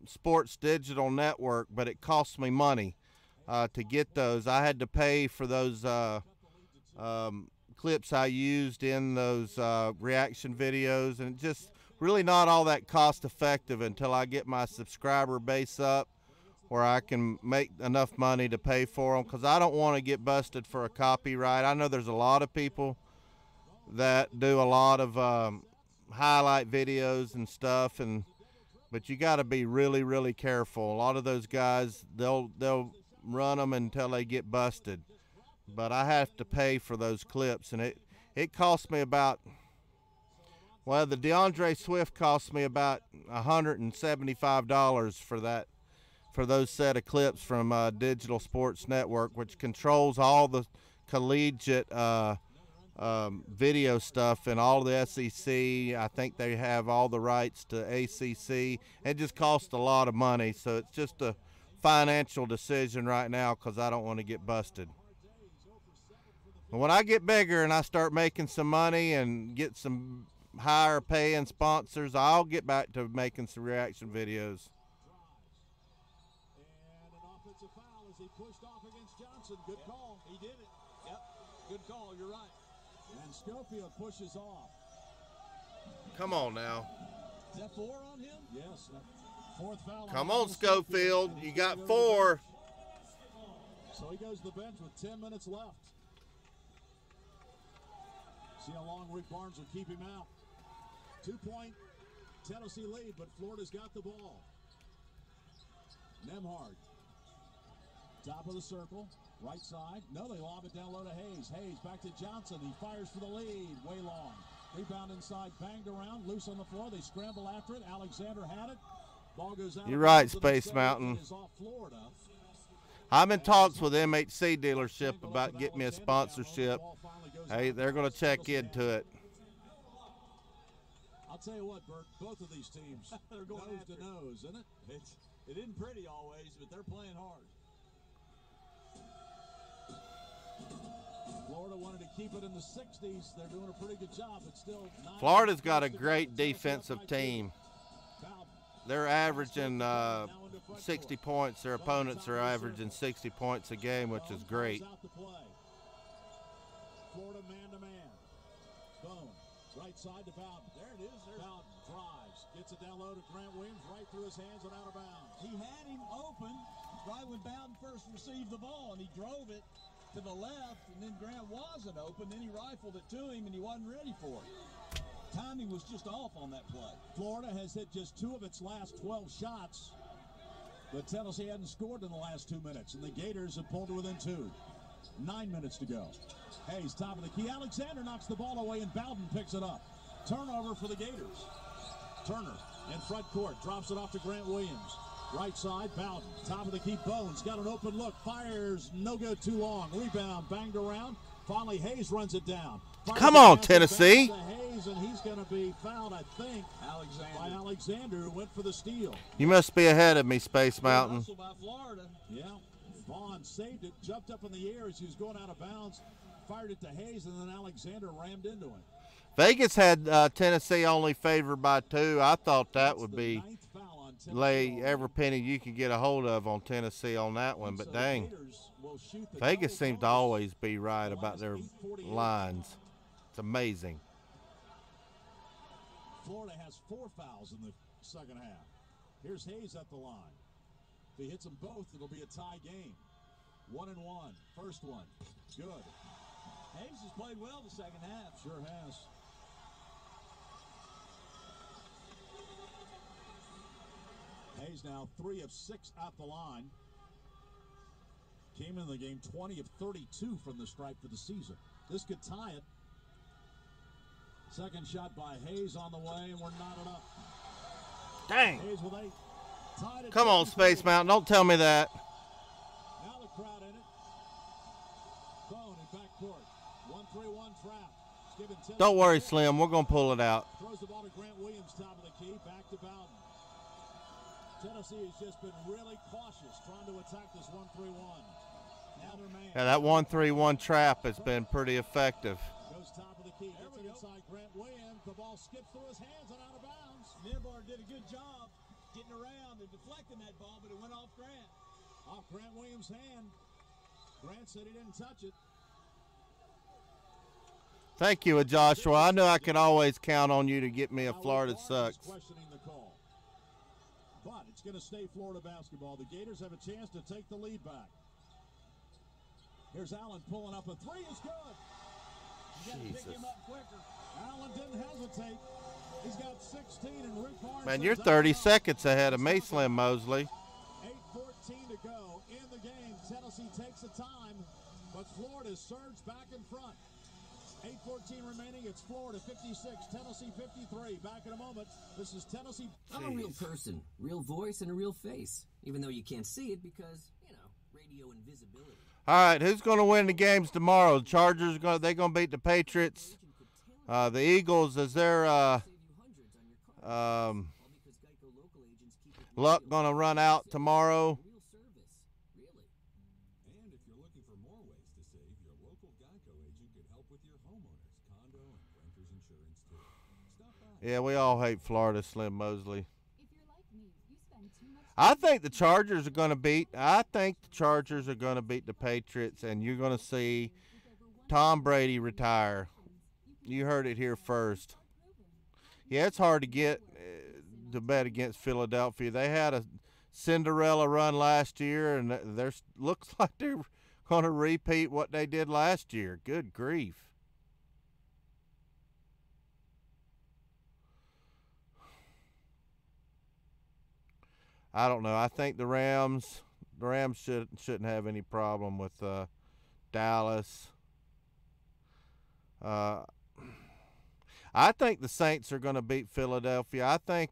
Sports Digital Network, but it costs me money to get those. I had to pay for those clips I used in those reaction videos, and it just really not all that cost effective until I get my subscriber base up where I can make enough money to pay for them, because I don't want to get busted for a copyright. I know there's a lot of people that do a lot of highlight videos and stuff, but you got to be really, really careful. A lot of those guys, they'll run them until they get busted. But I have to pay for those clips, and it cost me about, well, the DeAndre Swift cost me about $175 for those set of clips from Digital Sports Network, which controls all the collegiate video stuff and all the SEC. I think they have all the rights to ACC. It just costs a lot of money, so it's just a financial decision right now because I don't want to get busted. But when I get bigger and I start making some money and get some higher paying sponsors, I'll get back to making some reaction videos. And an offensive foul as he pushed off against Johnson. Good call. He did it. Yep. Good call. You're right. And Schofield pushes off. Come on now. Is that 4 on him? Yes. Fourth foul. Come on, Schofield. You got 4. So he goes to the bench with 10 minutes left. See how long Rick Barnes will keep him out. 2-point Tennessee lead, but Florida's got the ball. Nemhard. Top of the circle. Right side. No, they lob it down low to Hayes. Hayes back to Johnson. He fires for the lead. Way long. Rebound inside. Banged around. Loose on the floor. They scramble after it. Alexander had it. Ball goes out. You're right, Space Mountain. I'm in talks with MHC dealership about getting me a sponsorship. Hey, they're going to check into it. I'll tell you what, Bert, both of these teams they're going nose to nose, isn't it? It isn't pretty always, but they're playing hard. Florida wanted to keep it in the 60s. They're doing a pretty good job, but still. Florida's got a great defensive team. They're averaging 60 points. Their opponents are averaging 60 points a game, which is great. Florida man-to-man. Boom. Right side to Bowden. There it is. Bowden drives. Gets it down low to Grant Williams. Right through his hands and out of bounds. He had him open right when Bowden first received the ball, and he drove it to the left, and then Grant wasn't open. Then he rifled it to him, and he wasn't ready for it. Timing was just off on that play. Florida has hit just 2 of its last 12 shots, but Tennessee hadn't scored in the last 2 minutes, and the Gators have pulled to within 2. 9 minutes to go. Hayes, top of the key. Alexander knocks the ball away, and Bowden picks it up. Turnover for the Gators. Turner in front court. Drops it off to Grant Williams. Right side, Bowden. Top of the key, Bones. Got an open look. Fires. No good, too long. Rebound. Banged around. Finally, Hayes runs it down. Come on, Tennessee. Hayes, and he's going to be fouled, I think, by Alexander, who went for the steal. You must be ahead of me, Space Mountain. By Florida. Yeah. Vaughn saved it, jumped up in the air as he was going out of bounds, fired it to Hayes, and then Alexander rammed into him. Vegas had Tennessee only favored by 2. I thought that would be lay every penny you could get a hold of on Tennessee on that one, but dang. Vegas seems to always be right about their lines. It's amazing. Florida has 4 fouls in the second half. Here's Hayes at the line. If he hits them both, it'll be a tie game. 1-1. First one. Good. Hayes has played well the second half. Sure has. Hayes now 3 of 6 at the line. Came in the game 20 of 32 from the stripe for the season. This could tie it. Second shot by Hayes on the way, and we're knotted up. Dang. Hayes with 8. Tied it. Come on, Space Mountain. Don't tell me that. Now the crowd in it. Bone in backcourt. 1-3-1 trap. Don't worry, Slim. We're going to pull it out. Throws the ball to Grant Williams, top of the key. Back to Bowden. Tennessee has just been really cautious trying to attack this 1-3-1. Now they're man. Yeah, that 1-3-1 trap has been pretty effective. Goes top of the key. Gets it inside Grant Williams. The ball skips through his hands and out of bounds. Nemhard did a good job getting around and deflecting that ball, but it went off Grant. Off Grant Williams' hand. Grant said he didn't touch it. Thank you, Joshua. I knew I could always count on you to get me a Florida sucks. Questioning the call. But it's going to stay Florida basketball. The Gators have a chance to take the lead back. Here's Allen pulling up a three. It's good. You got to pick him up quicker. Allen didn't hesitate. He's got 16 and Rick Barnes. Man, you're 30 seconds ahead of me, Slim Mosley. 8:14 to go in the game. Tennessee takes the time, but Florida surged back in front. 8:14 remaining. It's Florida 56, Tennessee 53. Back in a moment. This is Tennessee. I'm a real person, real voice, and a real face. Even though you can't see it because, radio invisibility. All right, who's going to win the games tomorrow? The Chargers going to beat the Patriots. The Eagles, is their luck going to run out tomorrow? And if you're looking for more ways to save, your local Geico agent could help with your homeowners, condo, and renters insurance too. Stop by. Yeah, we all hate Florida, Slim Mosley. I think the Chargers are going to beat. The Patriots, and you're going to see Tom Brady retire. You heard it here first. Yeah, it's hard to get to bet against Philadelphia. They had a Cinderella run last year, and there's looks like they're going to repeat what they did last year. Good grief. I don't know. I think the Rams shouldn't have any problem with Dallas. I think the Saints are going to beat Philadelphia. I think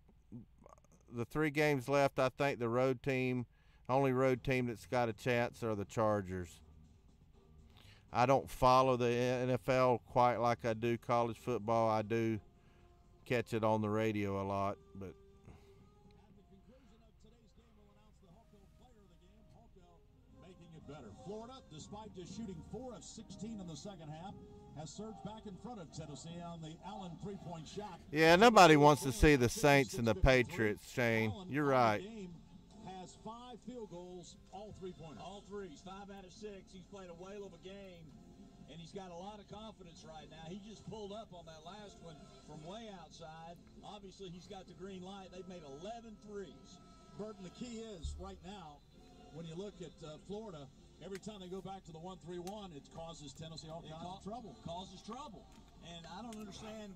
the 3 games left, I think the only road team that's got a chance are the Chargers. I don't follow the NFL quite like I do college football. I do catch it on the radio a lot, but Florida, despite just shooting 4 of 16 in the second half, has surged back in front of Tennessee on the Allen three-point shot. Yeah, nobody wants to see the Saints and the Patriots, Shane. You're right. Has 5 field goals, all 3-pointers. All threes, 5 out of 6. He's played a whale of a game, and he's got a lot of confidence right now. He just pulled up on that last one from way outside. Obviously, he's got the green light. They've made 11 threes. Burton, the key is right now, when you look at Florida, every time they go back to the 1-3-1, it causes Tennessee all kinds of trouble. Causes trouble. And I don't understand,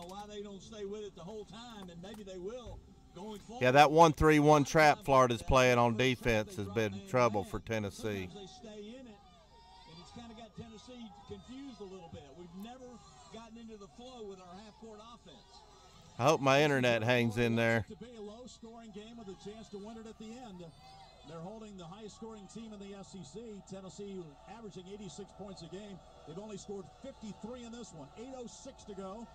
why they don't stay with it the whole time, and maybe they will going forward. Yeah, that 1-3-1 trap Florida's playing on defense has been trouble for Tennessee. They stay in it, and it's kind of got Tennessee confused a little bit. We've never gotten into the flow with our half-court offense. I hope my internet hangs in there. To be a low-scoring game with a chance to win it at the end. They're holding the highest-scoring team in the SEC. Tennessee averaging 86 points a game. They've only scored 53 in this one. 8:06 to go,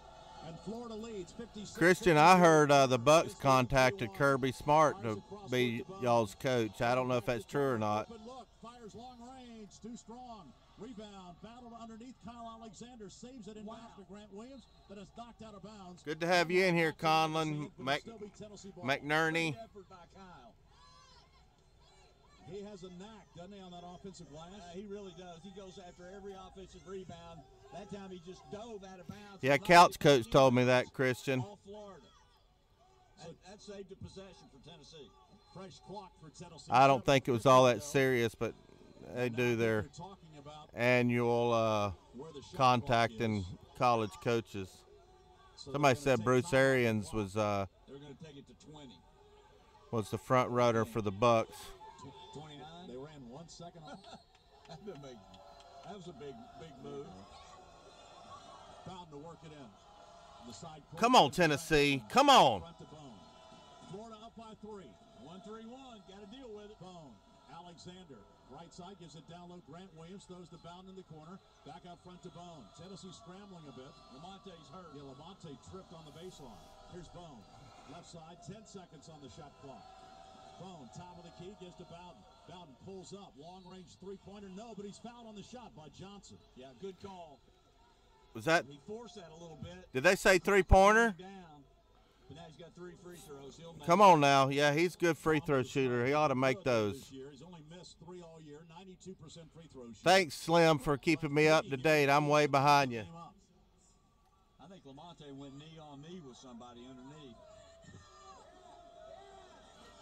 and Florida leads 56. Christian, I heard the Bucks contacted Kirby Smart to be y'all's coach. I don't know if that's true or not. But look, fires long range, too strong. Rebound, battled underneath. Kyle Alexander saves it inbounds to Grant Williams, but it's knocked out of bounds. Good to have you in here, Conlon McNerney. He has a knack, doesn't he, on that offensive glass? He really does. He goes after every offensive rebound. That time he just dove out of bounds. Yeah, Couch coach told me that, Christian. All Florida. That saved a possession for Tennessee. Fresh clock for Tennessee. I don't think it was all that serious, but they do their annual contacting college coaches. Somebody said Bruce Arians was they're going to take it to 20. Was the front runner for the Bucks. 29. They ran 1 second off. That was a big move. Found to work it in. The side. Come on, Tennessee. Come on. Florida up by 3. 1-3-1. Got to deal with it. Bone. Alexander. Right side gives it down low. Grant Williams throws the bound in the corner. Back out front to Bone. Tennessee scrambling a bit. Lamonte's hurt. Yeah, Lamonte tripped on the baseline. Here's Bone. Left side. 10 seconds on the shot clock. Bone, top of the key, gives to Bowden. Bowden pulls up. Long-range three-pointer. No, but he's fouled on the shot by Johnson. Yeah, good call. Was that? He forced that a little bit. Did they say three-pointer? But now he's got 3 free throws. Come on now. Yeah, he's a good free throw shooter. He ought to make those. He's only missed 3 all year. 92% free throw shooter. Thanks, Slim, for keeping me up to date. I'm way behind you. think Lamonte went knee on knee with somebody underneath.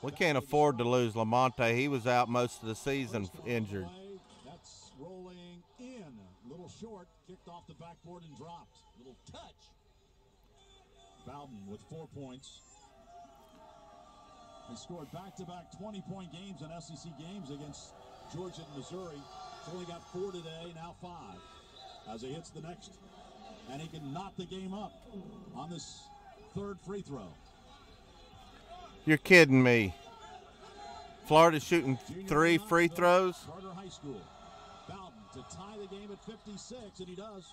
We can't afford to lose Lamonte. He was out most of the season injured. That's rolling in. A little short, kicked off the backboard and dropped. Little touch. Bowden with 4 points. They scored back-to-back 20-point games in SEC games against Georgia and Missouri. He's only got 4 today, now 5. As he hits the next, and he can knot the game up on this third free throw. You're kidding me. Florida's shooting 3 free throws. Carter High School. Bowden to tie the game at 56, and he does.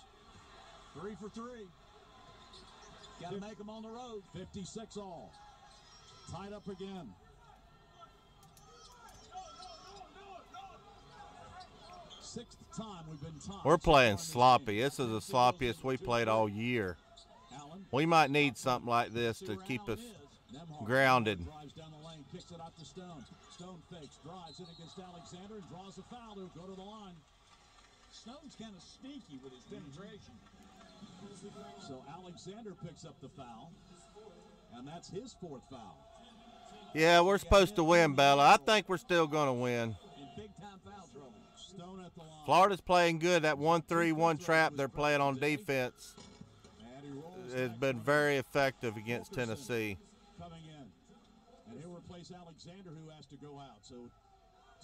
3 for 3. Got to make them on the road. 56 all. Tied up again. Sixth time we've been tied. We're playing sloppy. This is the sloppiest we played all year. We might need something like this to keep us grounded. Drives down the lane, kicks it out to Stone. Stone fakes, drives in against Alexander and draws a foul. He'll go to the line. Stone's kind of sneaky with his penetration. So Alexander picks up the foul, and that's his 4th foul. Yeah, we're supposed to win, Bella. I think we're still going to win. In big-time foul trouble. Stone at the line. Florida's playing good. That 1-3-1 trap they're playing on defense has been very effective against Tennessee. Coming in. And he'll replace Alexander, who has to go out. So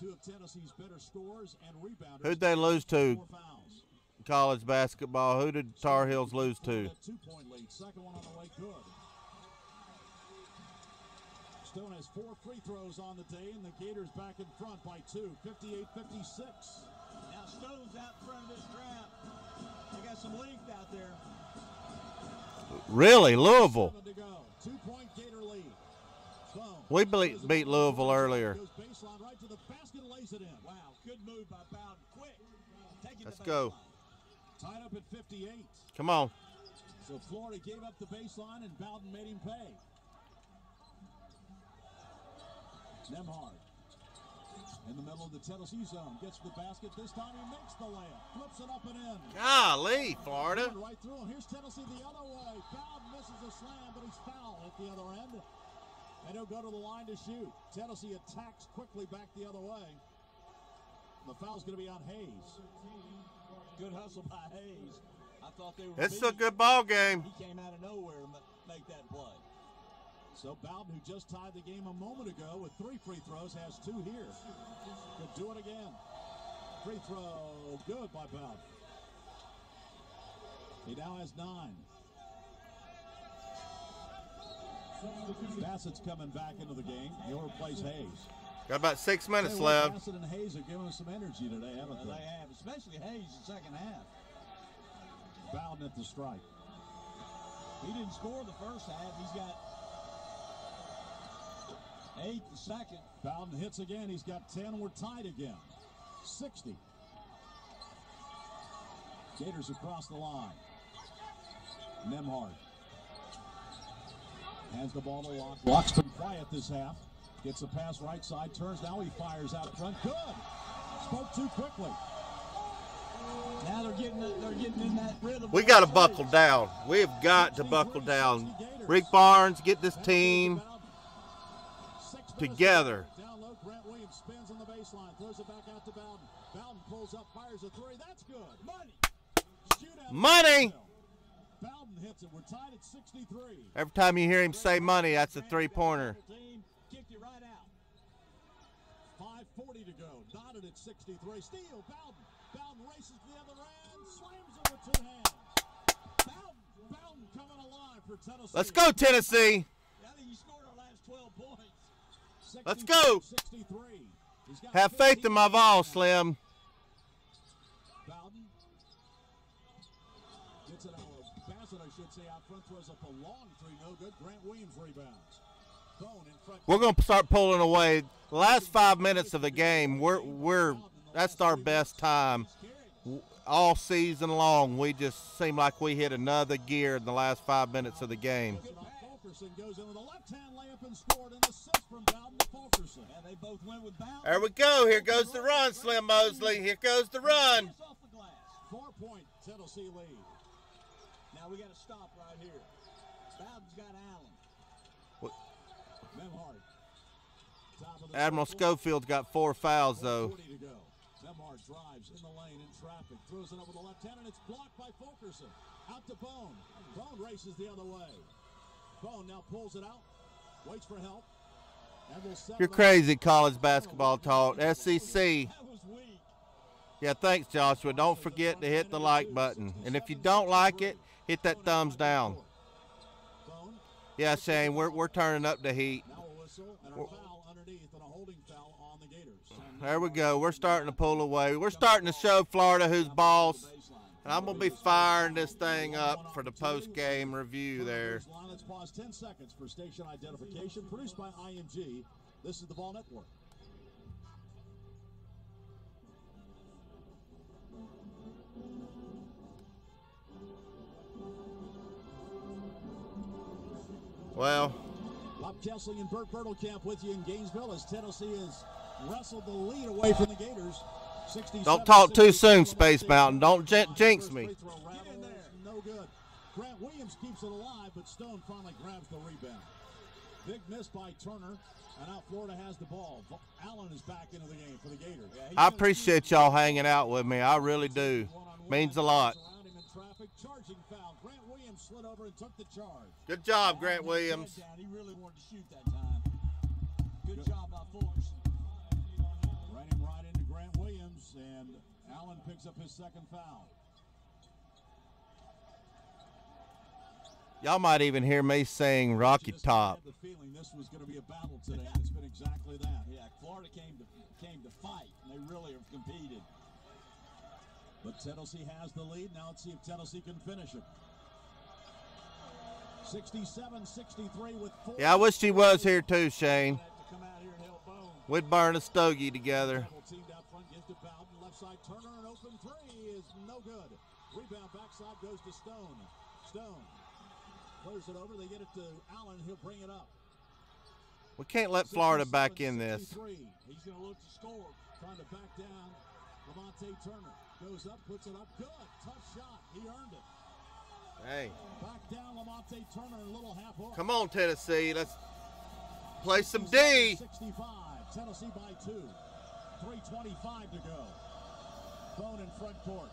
2 of Tennessee's better scorers and rebounders. Who'd they lose to? College basketball. Who did Tar Heels lose to? 2-point lead. Second one on the way. Good. Stone has 4 free throws on the day, and the Gators back in front by 2, 58-56. Now Stone's out in front of this trap. They got some length out there. Really? Louisville? 7 to go. 2-point Gator lead. Stone. We beat Louisville earlier. Goes baseline right to the basket and lays it in. Wow, good move by Bowden. Quick. Take it Let's to go. Tied up at 58. Come on. So Florida gave up the baseline, and Bowden made him pay. Nemhard in the middle of the Tennessee zone. Gets the basket. This time he makes the layup. Flips it up and in. Golly, Florida. Right through him. Here's Tennessee the other way. Bowden misses a slam, but he's fouled at the other end. And he'll go to the line to shoot. Tennessee attacks quickly back the other way. The foul's going to be on Hayes. Good hustle by Hayes. I thought they were. It's a good ball game. He came out of nowhere to make that play. So Bowden, who just tied the game a moment ago with 3 free throws, has 2 here. Could do it again. Free throw, good by Bowden. He now has 9. Bassett's coming back into the game. He'll replace Hayes. Got about 6 minutes Hey, left. Bassett and Hayes are giving us some energy today, haven't they? They have, especially Hayes in the second half. Bowden at the strike. He didn't score the first half. He's got 8 the second. Bowden hits again. He's got 10. We're tied again. 60. Gators across the line. Nemhard hands the ball to Locke. Locke's been quiet this half. Gets a pass right side. Turns. Now he fires out front. Good. Spoke too quickly. Now they're getting in that rhythm. We got to buckle down. We've got to buckle down. Rick Barnes, get this team together. Down low, Grant Williams spins on the baseline, throws it back out to Bowden. Bowden pulls up, fires a 3. That's good. Money. Shootout. Money. Bowden hits it. We're tied at 63. Every time you hear him say money, that's a 3-pointer. Kicked it right out. 5:40 to go. Knotted at 63. Steal. Bowden. Bowden races to the other end. Slams it with 2 hands. Bowden coming alive for Tennessee. Let's go, Tennessee. I think he scored our last 12 points. Let's go. 63. Have faith in my Vols, Slim. Bowden gets it out. Bassett, I should say, out front, throws up a long 3. No good. Grant Williams rebounds. Bone in front. We're going to start pulling away. The last 5 minutes of the game, that's our best time. All season long, we just seem like we hit another gear in the last 5 minutes of the game. Fulkerson goes in with a left-hand layup and scored an assist from Bowden to Fulkerson. And they both went with Bowden. There we go. Here goes the run, Slim Mosley. Here goes the run. 4-point Tennessee lead. Now we got to stop right here. Bowden's got Allen. What? Memhard. Admiral Schofield's got 4 fouls, though. 40 to go. Memhard drives in the lane in traffic. Throws it over the left hand, and it's blocked by Fulkerson. Out to Bone. Bone races the other way. Bone now pulls it out. Waits for help. You're crazy, college basketball talk. SEC. Yeah, thanks, Joshua. Don't forget to hit the like button. And if you don't like it, hit that thumbs down. Yeah, Shane, we're turning up the heat. There we go. We're starting to pull away. We're starting to show Florida who's boss. And I'm going to be firing this thing up for the post-game review there. Let's pause 10 seconds for station identification. Produced by IMG. This is the Vol Network. Well, Bob Kessling and Bert Bertelkamp with you in Gainesville as Tennessee has wrestled the lead away from the Gators. Don't talk too soon, Space Mountain. Don't jinx me. No good. Grant Williams keeps it alive, but Stone finally grabs the rebound. Big miss by Turner, and now Florida has the ball. Allen is back into the game for the Gators. I appreciate y'all hanging out with me. I really do. Means a lot. Charging foul. Grant Williams slid over and took the charge. Good job, Grant Williams. He really wanted to shoot that time. Good job by Fulkerson. Ran him right into Grant Williams, and Allen picks up his second foul. Y'all might even hear me sing Rocky Top. I had the feeling this was going to be a battle today, and it's been exactly that. Yeah, Florida came to fight, and they really have competed. But Tennessee has the lead. Now let's see if Tennessee can finish it. 67-63 with 4. Yeah, I wish he was here too, Shane. We'd burn a stogie together. Teamed out front, gives to Bowden. Left side, Turner, an open three is no good. Rebound backside goes to Stone. Stone clears it over. They get it to Allen. He'll bring it up. We can't let Florida back in this. He's going to look to score. Trying to back down. Lamonte Turner goes up, puts it up. Good. Tough shot. He earned it. Hey. Back down, Lamonte Turner, a little half hook. Come on, Tennessee. Let's play some D. 65. Tennessee by 2. 3:25 to go. Bone in front court.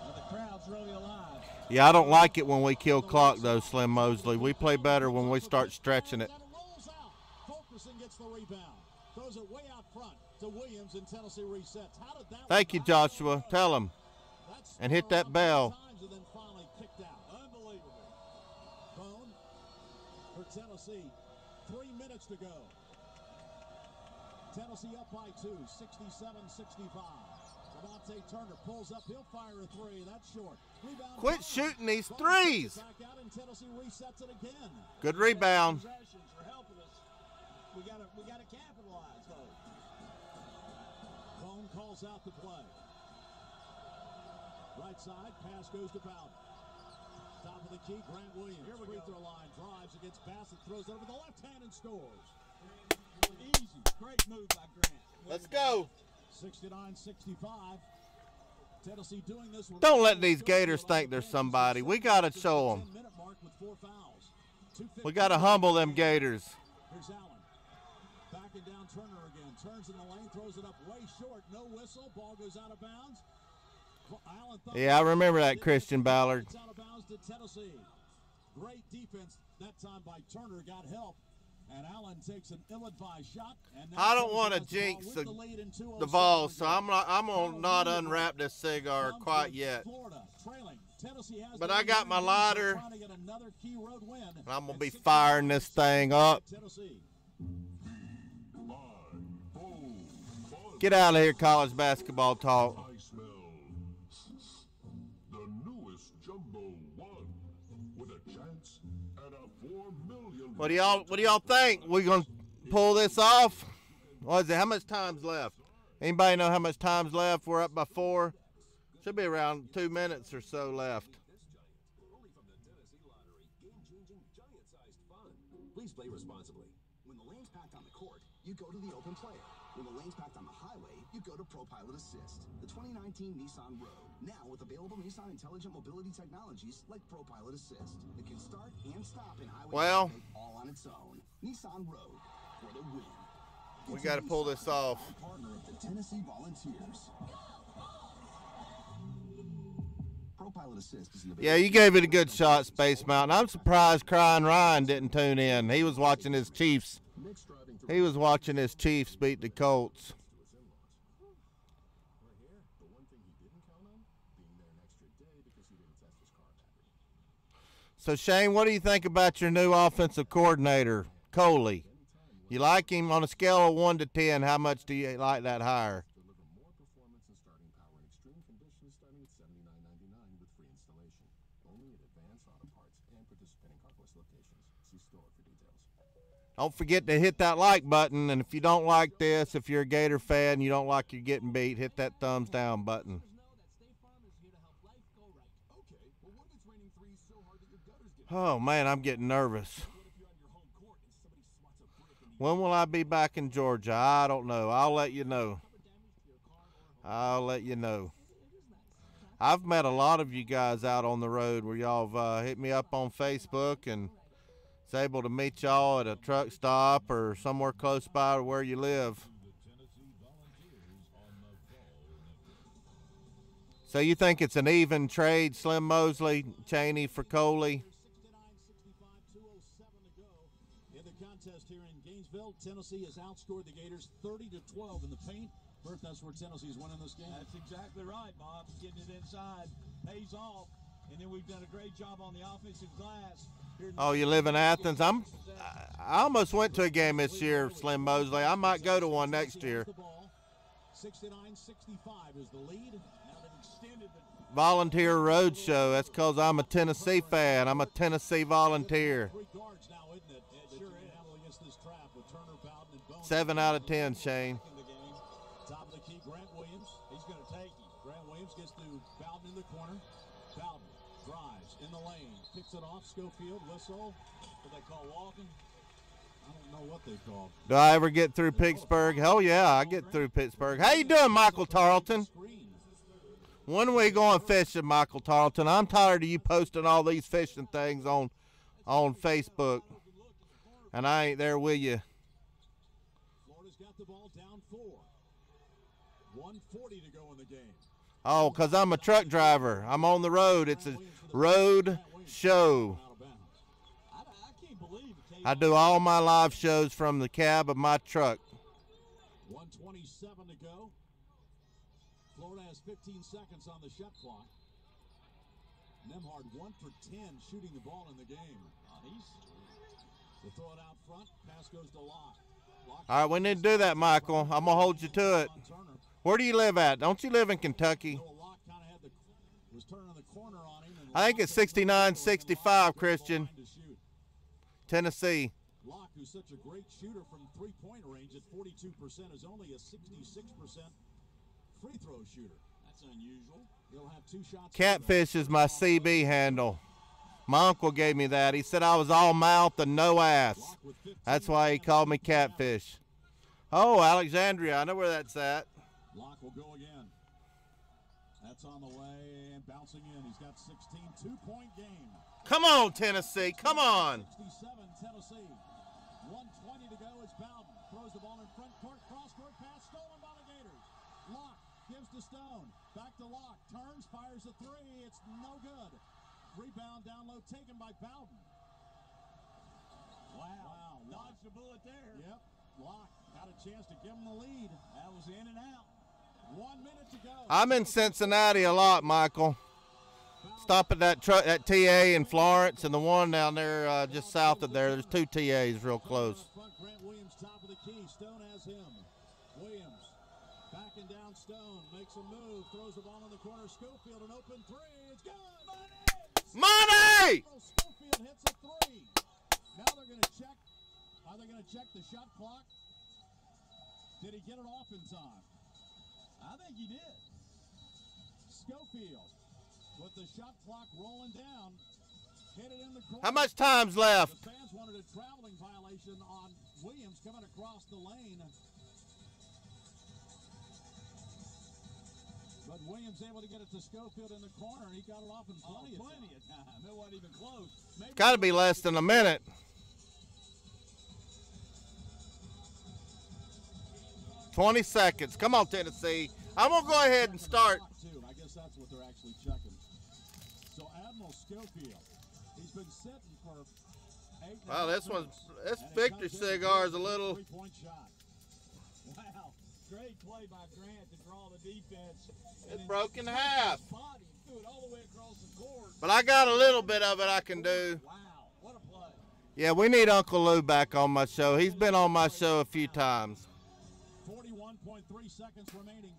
Well, the crowd's really alive. Yeah, I don't like it when we kill clock, though, Slim Mosley. We play better when we start stretching it. Fulkerson gets the rebound. Throws it way out front to Williams, and Tennessee resets. How did that Thank you, Joshua. Tell him. And hit that bell. And then finally kicked out. Unbelievable. Bone for Tennessee. 3 minutes to go. Tennessee up by 2, 67-65. Lamonte Turner pulls up. He'll fire a three. That's short. Rebound. Quit shooting these threes. Back out, and Tennessee resets it again. Good rebound. We gotta capitalize, though. Bone calls out the play. Right side, pass goes to Bowden. Top of the key, Grant Williams. Here we free throw line, drives against Bassett, throws it over the left hand and scores. Easy, great move by Grant. Let's go. 69-65. Tennessee doing this. Don't let these Gators think they're somebody. We got to show them. We got to humble them Gators. Here's Allen. Backing down Turner again. Turns in the lane, throws it up way short. No whistle. Ball goes out of bounds. Yeah, I remember that, Christian Ballard. It's out of bounds to Tennessee. Great defense that time by Turner. Got help. And Allen takes an ill-advised shot. And I don't want to jinx the Vols, so I'm gonna not unwrap this cigar quite yet. But I got my lighter, and I'm gonna be firing this thing up. Get out of here, college basketball talk. What do y'all think? We gonna pull this off? What is it? How much time's left? Anybody know how much time's left? We're up by 4. Should be around 2 minutes or so left. Please play responsibly. When the lane's packed on the court, you go to the open player. When the lane's packed on the highway, you go to ProPilot Assist, the 2019 Nissan Road. Now with available Nissan intelligent mobility technologies like ProPilot Assist, it can start and stop in highway traffic all on its own. Nissan Road, for the win. We got to pull this off. Partner of the Tennessee Volunteers. ProPilot Assist is Yeah, you gave it a good shot, Space Mountain. I'm surprised Crying Ryan didn't tune in. He was watching his Chiefs. He was watching his Chiefs beat the Colts. So, Shane, what do you think about your new offensive coordinator, Coley? You like him on a scale of 1 to 10? How much do you like that hire? Don't forget to hit that like button, and if you don't like this, if you're a Gator fan, you don't like you're getting beat, hit that thumbs down button. Oh, man, I'm getting nervous. When will I be back in Georgia? I don't know. I'll let you know. I'll let you know. I've met a lot of you guys out on the road where y'all have hit me up on Facebook and is able to meet y'all at a truck stop or somewhere close by to where you live. So you think it's an even trade, Slim Mosley, Chaney for Coley? In the contest here in Gainesville, Tennessee has outscored the Gators 30-12 in the paint. Bert, that's where Tennessee's winning this game. That's exactly right, Bob. Getting it inside pays off. And then we've done a great job on the offensive glass. Oh, you live in Athens? I almost went to a game this year, Slim Mosley. I might go to one next year. 69-65 is the lead. Now they've extended the Volunteer Roadshow. That's because I'm a Tennessee fan. I'm a Tennessee Volunteer. 7 out of 10, Shane. Top of the key, Grant Williams. He's going to take it. Grant Williams gets to Bowden in the corner. Bowden drives in the lane. Kicks it off. Schofield, whistle. What they call walking? I don't know what they call. Do I ever get through Pittsburgh? Hell yeah, I get through Pittsburgh. How you doing, Michael Tarleton? When are we going fishing, Michael Tarleton? I'm tired of you posting all these fishing things on Facebook, and I ain't there with you. Florida's got the ball down 4. 1:40 to go in the game. Oh, because I'm a truck driver. I'm on the road. It's a road show. I do all my live shows from the cab of my truck. 1:27 to go. Florida has 15 seconds on the shot clock. Nemhard 1 for 10 shooting the ball in the game. They throw it out front. Pass goes to Locke. All right, we need to do that, Michael. I'm going to hold you to it. Where do you live at? Don't you live in Kentucky? I think it's 69-65, Christian. Tennessee. Locke, who's such a great shooter from three-point range at 42%, is only a 66% free throw shooter. That's unusual. He'll have 2 shots. Catfish is my CB handle. My uncle gave me that. He said I was all mouth and no ass. That's why he called me Catfish. Oh, Alexandria. I know where that's at. Locke will go again. That's on the way and bouncing in. He's got 16. 2-point game. Come on, Tennessee. Come on. 67 Tennessee. 1:20 to go. It's Bowden. Throws the ball in front court. Cross-court pass stolen by the Gators. Locke gives to Stone. Back to Locke. Turns, fires a 3. It's no good. Rebound down low taken by Bowden. Wow. Dodged the bullet there. Yep. Locke got a chance to give him the lead. That was in and out. 1 minute to go. I'm in Cincinnati a lot, Michael. Stop at that truck, that TA in Florence, and the one down there just south of there. There's 2 TAs real close. Grant Williams, top of the key. Stone has him. Williams backing down. Stone makes a move, throws the ball in the corner. Schofield, an open 3. It's good. Money! Schofield hits a 3. Now they're going to check. Are they going to check the shot clock? Did he get it off in time? I think he did. Schofield with the shot clock rolling down. Hit it in the corner. How much time's left? The fans wanted a traveling violation on Williams coming across the lane. But Williams able to get it to Schofield in the corner, and he got it off in plenty of time. It wasn't even close. It's got to be less than a minute. 20 seconds. Come on, Tennessee. I'm going to go ahead and start. I guess that's what they're actually checking. So Admiral Schofield, he's been sitting for 8. Wow, this victory cigar is a little. 3-point shot. Wow, great play by Grant to draw the defense. It's broken half. Body, threw it all the way across the court. But I got a little bit of it I can do. Wow, what a play. Yeah, we need Uncle Lou back on my show. He's been on my show a few times. 41.3 seconds remaining.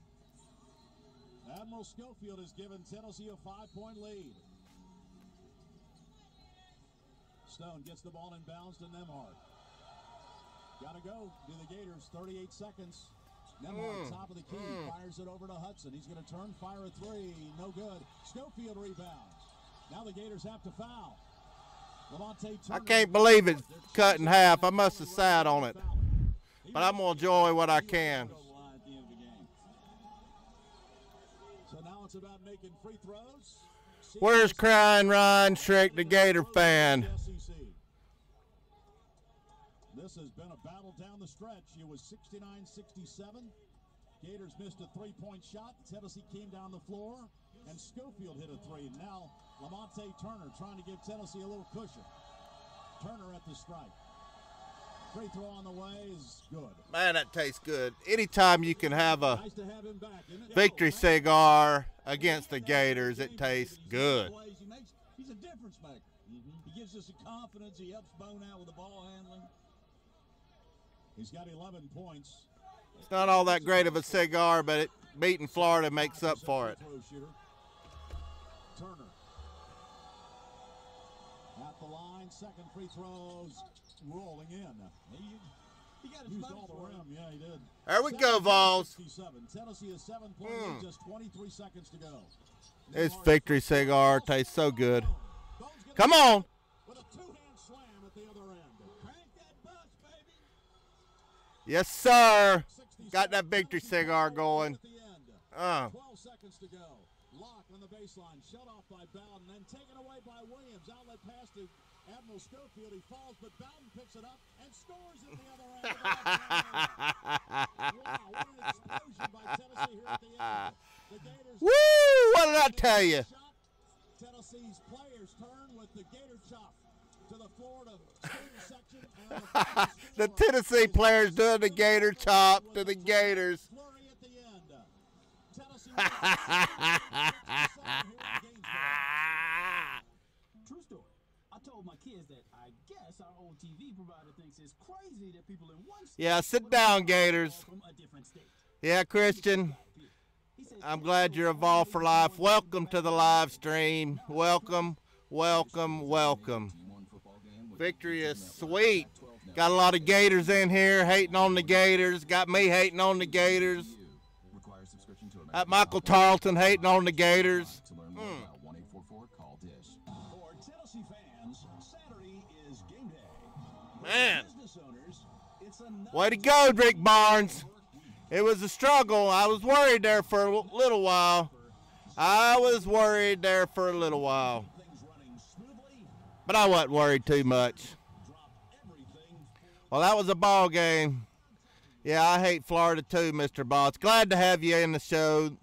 Admiral Schofield has given Tennessee a 5-point lead. Stone gets the ball inbounds to Nembhard. Got to go to the Gators, 38 seconds. Nembhard, top of the key, fires it over to Hudson. He's going to turn, fire a three, no good. Schofield rebounds. Now the Gators have to foul. I can't believe it's cut in half. I must have sat on it. But I'm going to enjoy what I can. So now it's about making free throws. Where's Crying Ryan Shrek, the Gator fan? This has been a battle down the stretch. It was 69-67. Gators missed a 3-point shot. Tennessee came down the floor, and Schofield hit a three. Now Lamonte Turner trying to give Tennessee a little cushion. Turner at the strike. Free throw on the way is good. Man, that tastes good. Anytime you can have a victory cigar against the Gators, it tastes good. He's a difference maker. He gives us a confidence. He helps Bone out with the ball handling. He's got 11 points. It's not all that great of a cigar, but beating Florida makes up for it. Turner. At the line, second free throws rolling in. He got his all the rim. Yeah, he did. There we go, Vols. Tennessee is 7-point lead, just 23 seconds to go. This victory cigar tastes so good. Come on. With a two-hand slam at the other end. Crank that bus, baby. Yes, sir. Got that victory cigar going. 12 seconds to go. Lock on the baseline. Shut off by Bowden. Then taken away by Williams. Outlet pass to Admiral Schofield. He falls, but Bowden picks it up and scores at the other end. Wow, what an explosion by Tennessee here at the end. The Gators. Woo! What did I tell you? Tennessee's players turn with the Gator chop to the Florida student section. And the Tennessee players doing the Gator chop to the Gators. Flurry at the end. Tennessee. True story. I told my kids that I guess our old TV provider thinks it's crazy that people in one state. Yeah, sit down, Gators. From a different state. Yeah, Christian. I'm glad you're Evolved for Life. Welcome to the live stream. Welcome, welcome, welcome. Victory is sweet. Got a lot of Gators in here hating on the Gators. Got me hating on the Gators. Got Michael Tarleton hating on the Gators. Man. Way to go, Rick Barnes. It was a struggle. I was worried there for a little while. But I wasn't worried too much. Well, that was a ball game. Yeah, I hate Florida too, Mr. Boss. Glad to have you in the show.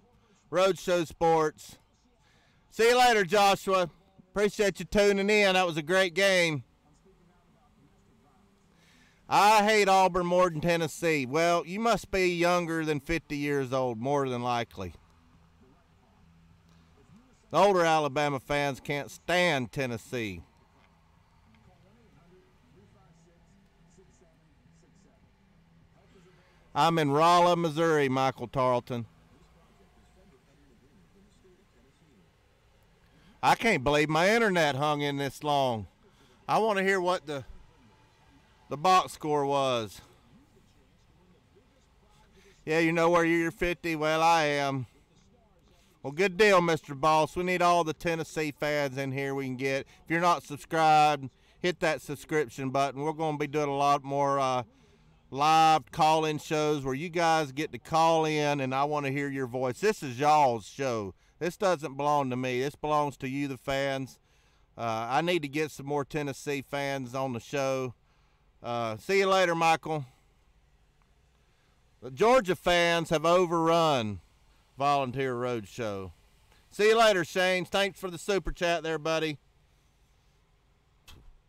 Roadshow Sports. See you later, Joshua. Appreciate you tuning in. That was a great game. I hate Auburn more than Tennessee. Well, you must be younger than 50 years old, more than likely. The older Alabama fans can't stand Tennessee. I'm in Rolla, Missouri, Michael Tarleton. I can't believe my internet hung in this long. I want to hear what the box score was. Yeah, you know where you're 50? Well, I am. Well, good deal, Mr. Boss. We need all the Tennessee fans in here we can get. If you're not subscribed, hit that subscription button. We're going to be doing a lot more live call-in shows where you guys get to call in, and I want to hear your voice. This is y'all's show. This doesn't belong to me. This belongs to you, the fans. I need to get some more Tennessee fans on the show. See you later, Michael. The Georgia fans have overrun Volunteer Roadshow. See you later, Shane. Thanks for the super chat there, buddy.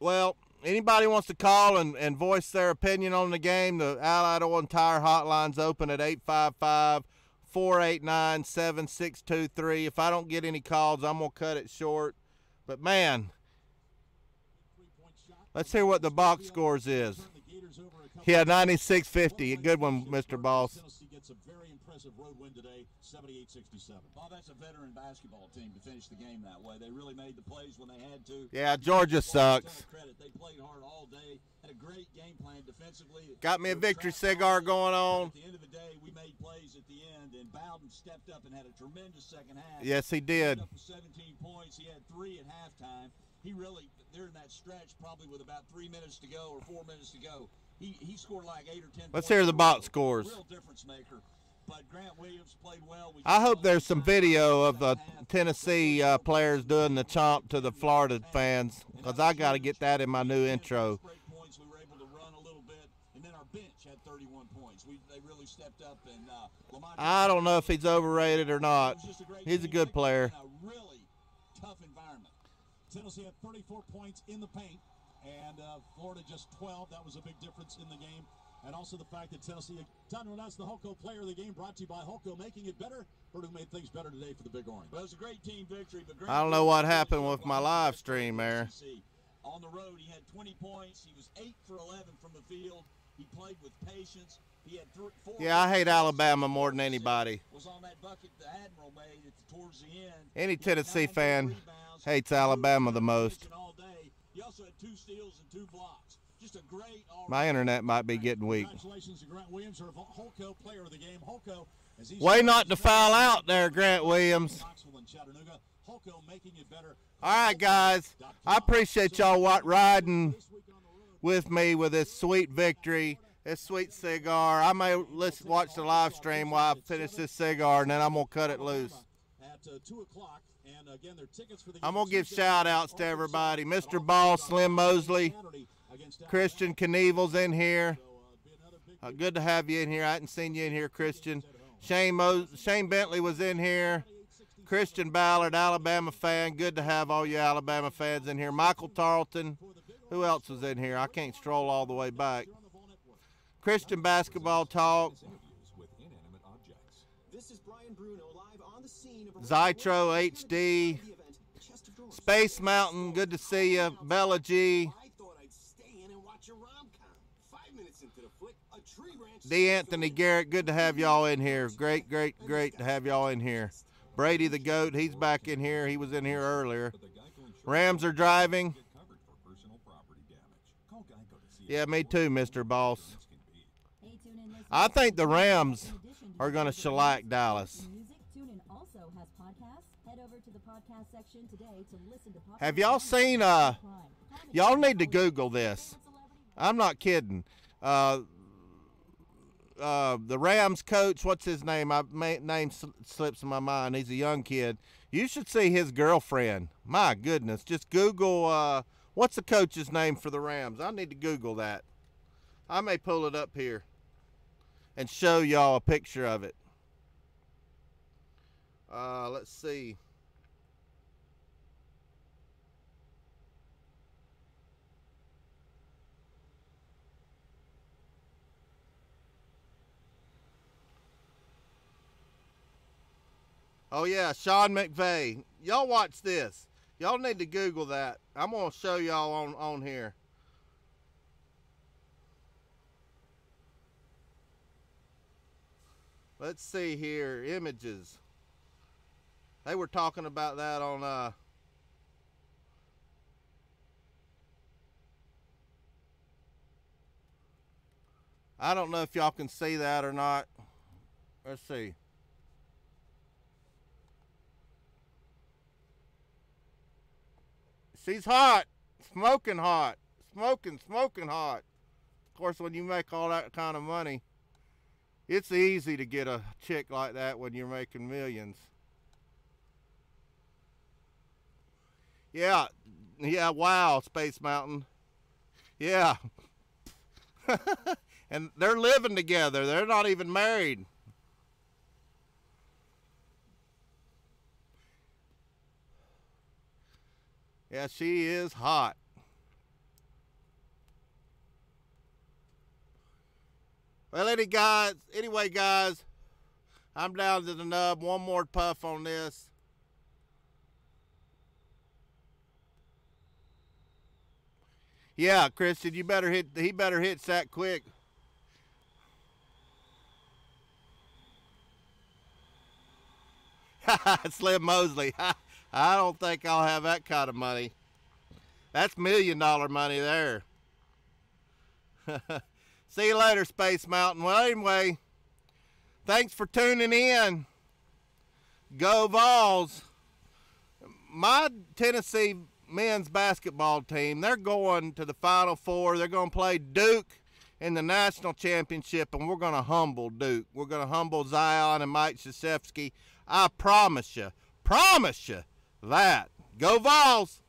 Well, anybody wants to call and voice their opinion on the game, the Allied Oil and Tire hotline's open at 855-489-7623. If I don't get any calls, I'm going to cut it short. But, man, let's hear what the box scores is. Yeah, 96-50. A good one, Mr. Boss. Tennessee gets a very impressive road win today, 78-67. Well, that's a veteran basketball team to finish the game that way. They really made the plays when they had to. Yeah, Georgia sucks. They played hard all day. Had a great game plan defensively. Got me a victory cigar going on. At the end of the day, we made plays at the end, and Bowden stepped up and had a tremendous second half. Yes, he did. Up with 17 points. He had 3 at halftime. He really, during that stretch, probably with about 3 minutes to go or 4 minutes to go, he scored like 8 or 10 Let's points. hear the box scores. Real difference maker. But Grant Williams played well. I hope there's some video of the Tennessee players doing the chomp to the Florida fans, because I got to get that in my new intro. Points, we were able to run a little bit, and then our bench had 31 points. They really stepped up. And I don't know if he's overrated or not. He's a good player. A really tough environment. Tennessee had 34 points in the paint, and Florida just 12. That was a big difference in the game. And also the fact that Tennessee, time to announce the Holco player of the game, brought to you by Holco, making it better. Purdue made things better today for the Big Orange. Well, it was a great team victory. But I don't know what happened with my live stream there. On the road, he had 20 points. He was 8 for 11 from the field. He played with patience. He had 4. Yeah, I hate Alabama more than anybody. Was on that bucket the Admiral made towards the end. Any Tennessee fan hates Alabama the most. All day. He also had 2 steals and 2 blocks. Just a great My internet might be getting weak. Congratulations to Grant Williams, our Holco player of the game. Holco, way not to foul out there, Grant Williams. Holco making it better. All right, guys. I appreciate y'all riding with me with this sweet victory, this sweet cigar. I may watch the live stream while I finish this cigar, and then I'm going to cut it loose. At 2 o'clock, and again, their tickets for the I'm going to give shout-outs to everybody. Mr. Ball, Slim Mosley, Christian Knievel's in here. Good to have you in here. I hadn't seen you in here, Christian. Shane Bentley was in here. Christian Ballard, Alabama fan. Good to have all you Alabama fans in here. Michael Tarleton. Who else was in here? I can't stroll all the way back. Christian Basketball Talk. Zytro HD. Space Mountain, good to see you. Bella G. D'Anthony Garrett, good to have y'all in here. Great to have y'all in here. Brady the GOAT, he's back in here. He was in here earlier. Rams are driving. Yeah, me too, Mr. Boss. I think the Rams are going to shellac Dallas. Have y'all seen, y'all need to Google this. I'm not kidding. The Rams coach, what's his name? Name slips in my mind. He's a young kid. You should see his girlfriend. My goodness. Just Google, what's the coach's name for the Rams? I need to Google that. I may pull it up here and show y'all a picture of it. Let's see. Oh, yeah, Sean McVay. Y'all watch this. Y'all need to Google that. I'm going to show y'all on here. Let's see here. Images. They were talking about that on... I don't know if y'all can see that or not. Let's see. She's hot. Smoking hot. Smoking hot. Of course, when you make all that kind of money, it's easy to get a chick like that when you're making millions. Yeah. Yeah, wow, Space Mountain. Yeah. And they're living together. They're not even married. Yeah, she is hot. Well, anyway, guys, I'm down to the nub. One more puff on this. Yeah, Christian, he better hit sack quick. Slim Mosley. I don't think I'll have that kind of money. That's $1 million money there. See you later, Space Mountain. Well, anyway, thanks for tuning in. Go Vols. My Tennessee men's basketball team, they're going to the Final Four. They're going to play Duke in the national championship, and we're going to humble Duke. We're going to humble Zion and Mike Krzyzewski. I promise you that. Go Vols!